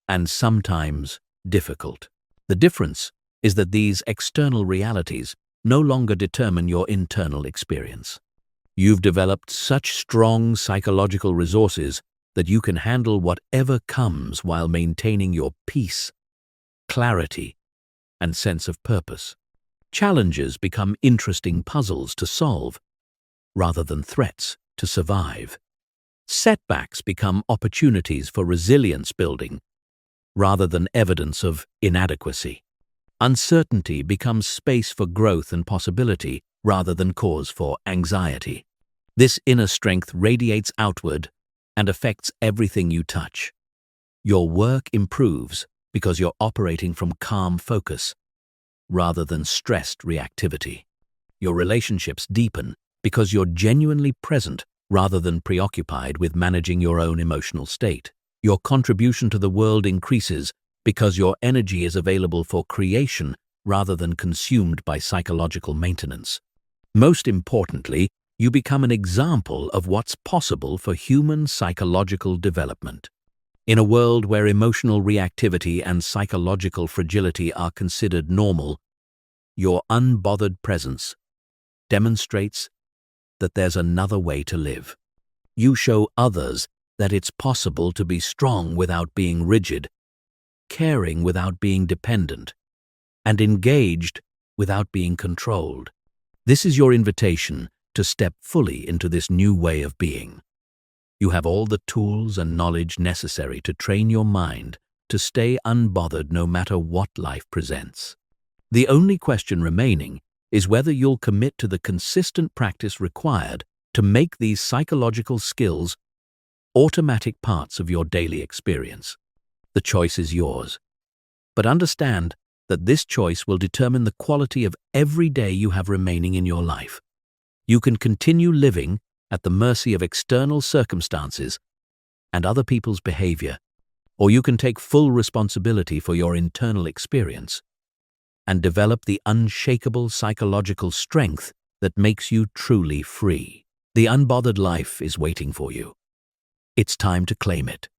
and sometimes difficult. The difference is that these external realities no longer determine your internal experience. You've developed such strong psychological resources that you can handle whatever comes while maintaining your peace, clarity, and sense of purpose. Challenges become interesting puzzles to solve rather than threats to survive. Setbacks become opportunities for resilience building rather than evidence of inadequacy. Uncertainty becomes space for growth and possibility rather than cause for anxiety. This inner strength radiates outward and affects everything you touch. Your work improves because you're operating from calm focus rather than stressed reactivity. Your relationships deepen because you're genuinely present rather than preoccupied with managing your own emotional state. Your contribution to the world increases because your energy is available for creation rather than consumed by psychological maintenance. Most importantly, you become an example of what's possible for human psychological development. In a world where emotional reactivity and psychological fragility are considered normal, your unbothered presence demonstrates that there's another way to live. You show others that it's possible to be strong without being rigid, caring without being dependent, and engaged without being controlled. This is your invitation to step fully into this new way of being. You have all the tools and knowledge necessary to train your mind to stay unbothered no matter what life presents. The only question remaining is whether you'll commit to the consistent practice required to make these psychological skills automatic parts of your daily experience. The choice is yours. But understand that this choice will determine the quality of every day you have remaining in your life. You can continue living at the mercy of external circumstances and other people's behavior, or you can take full responsibility for your internal experience and develop the unshakable psychological strength that makes you truly free. The unbothered life is waiting for you. It's time to claim it.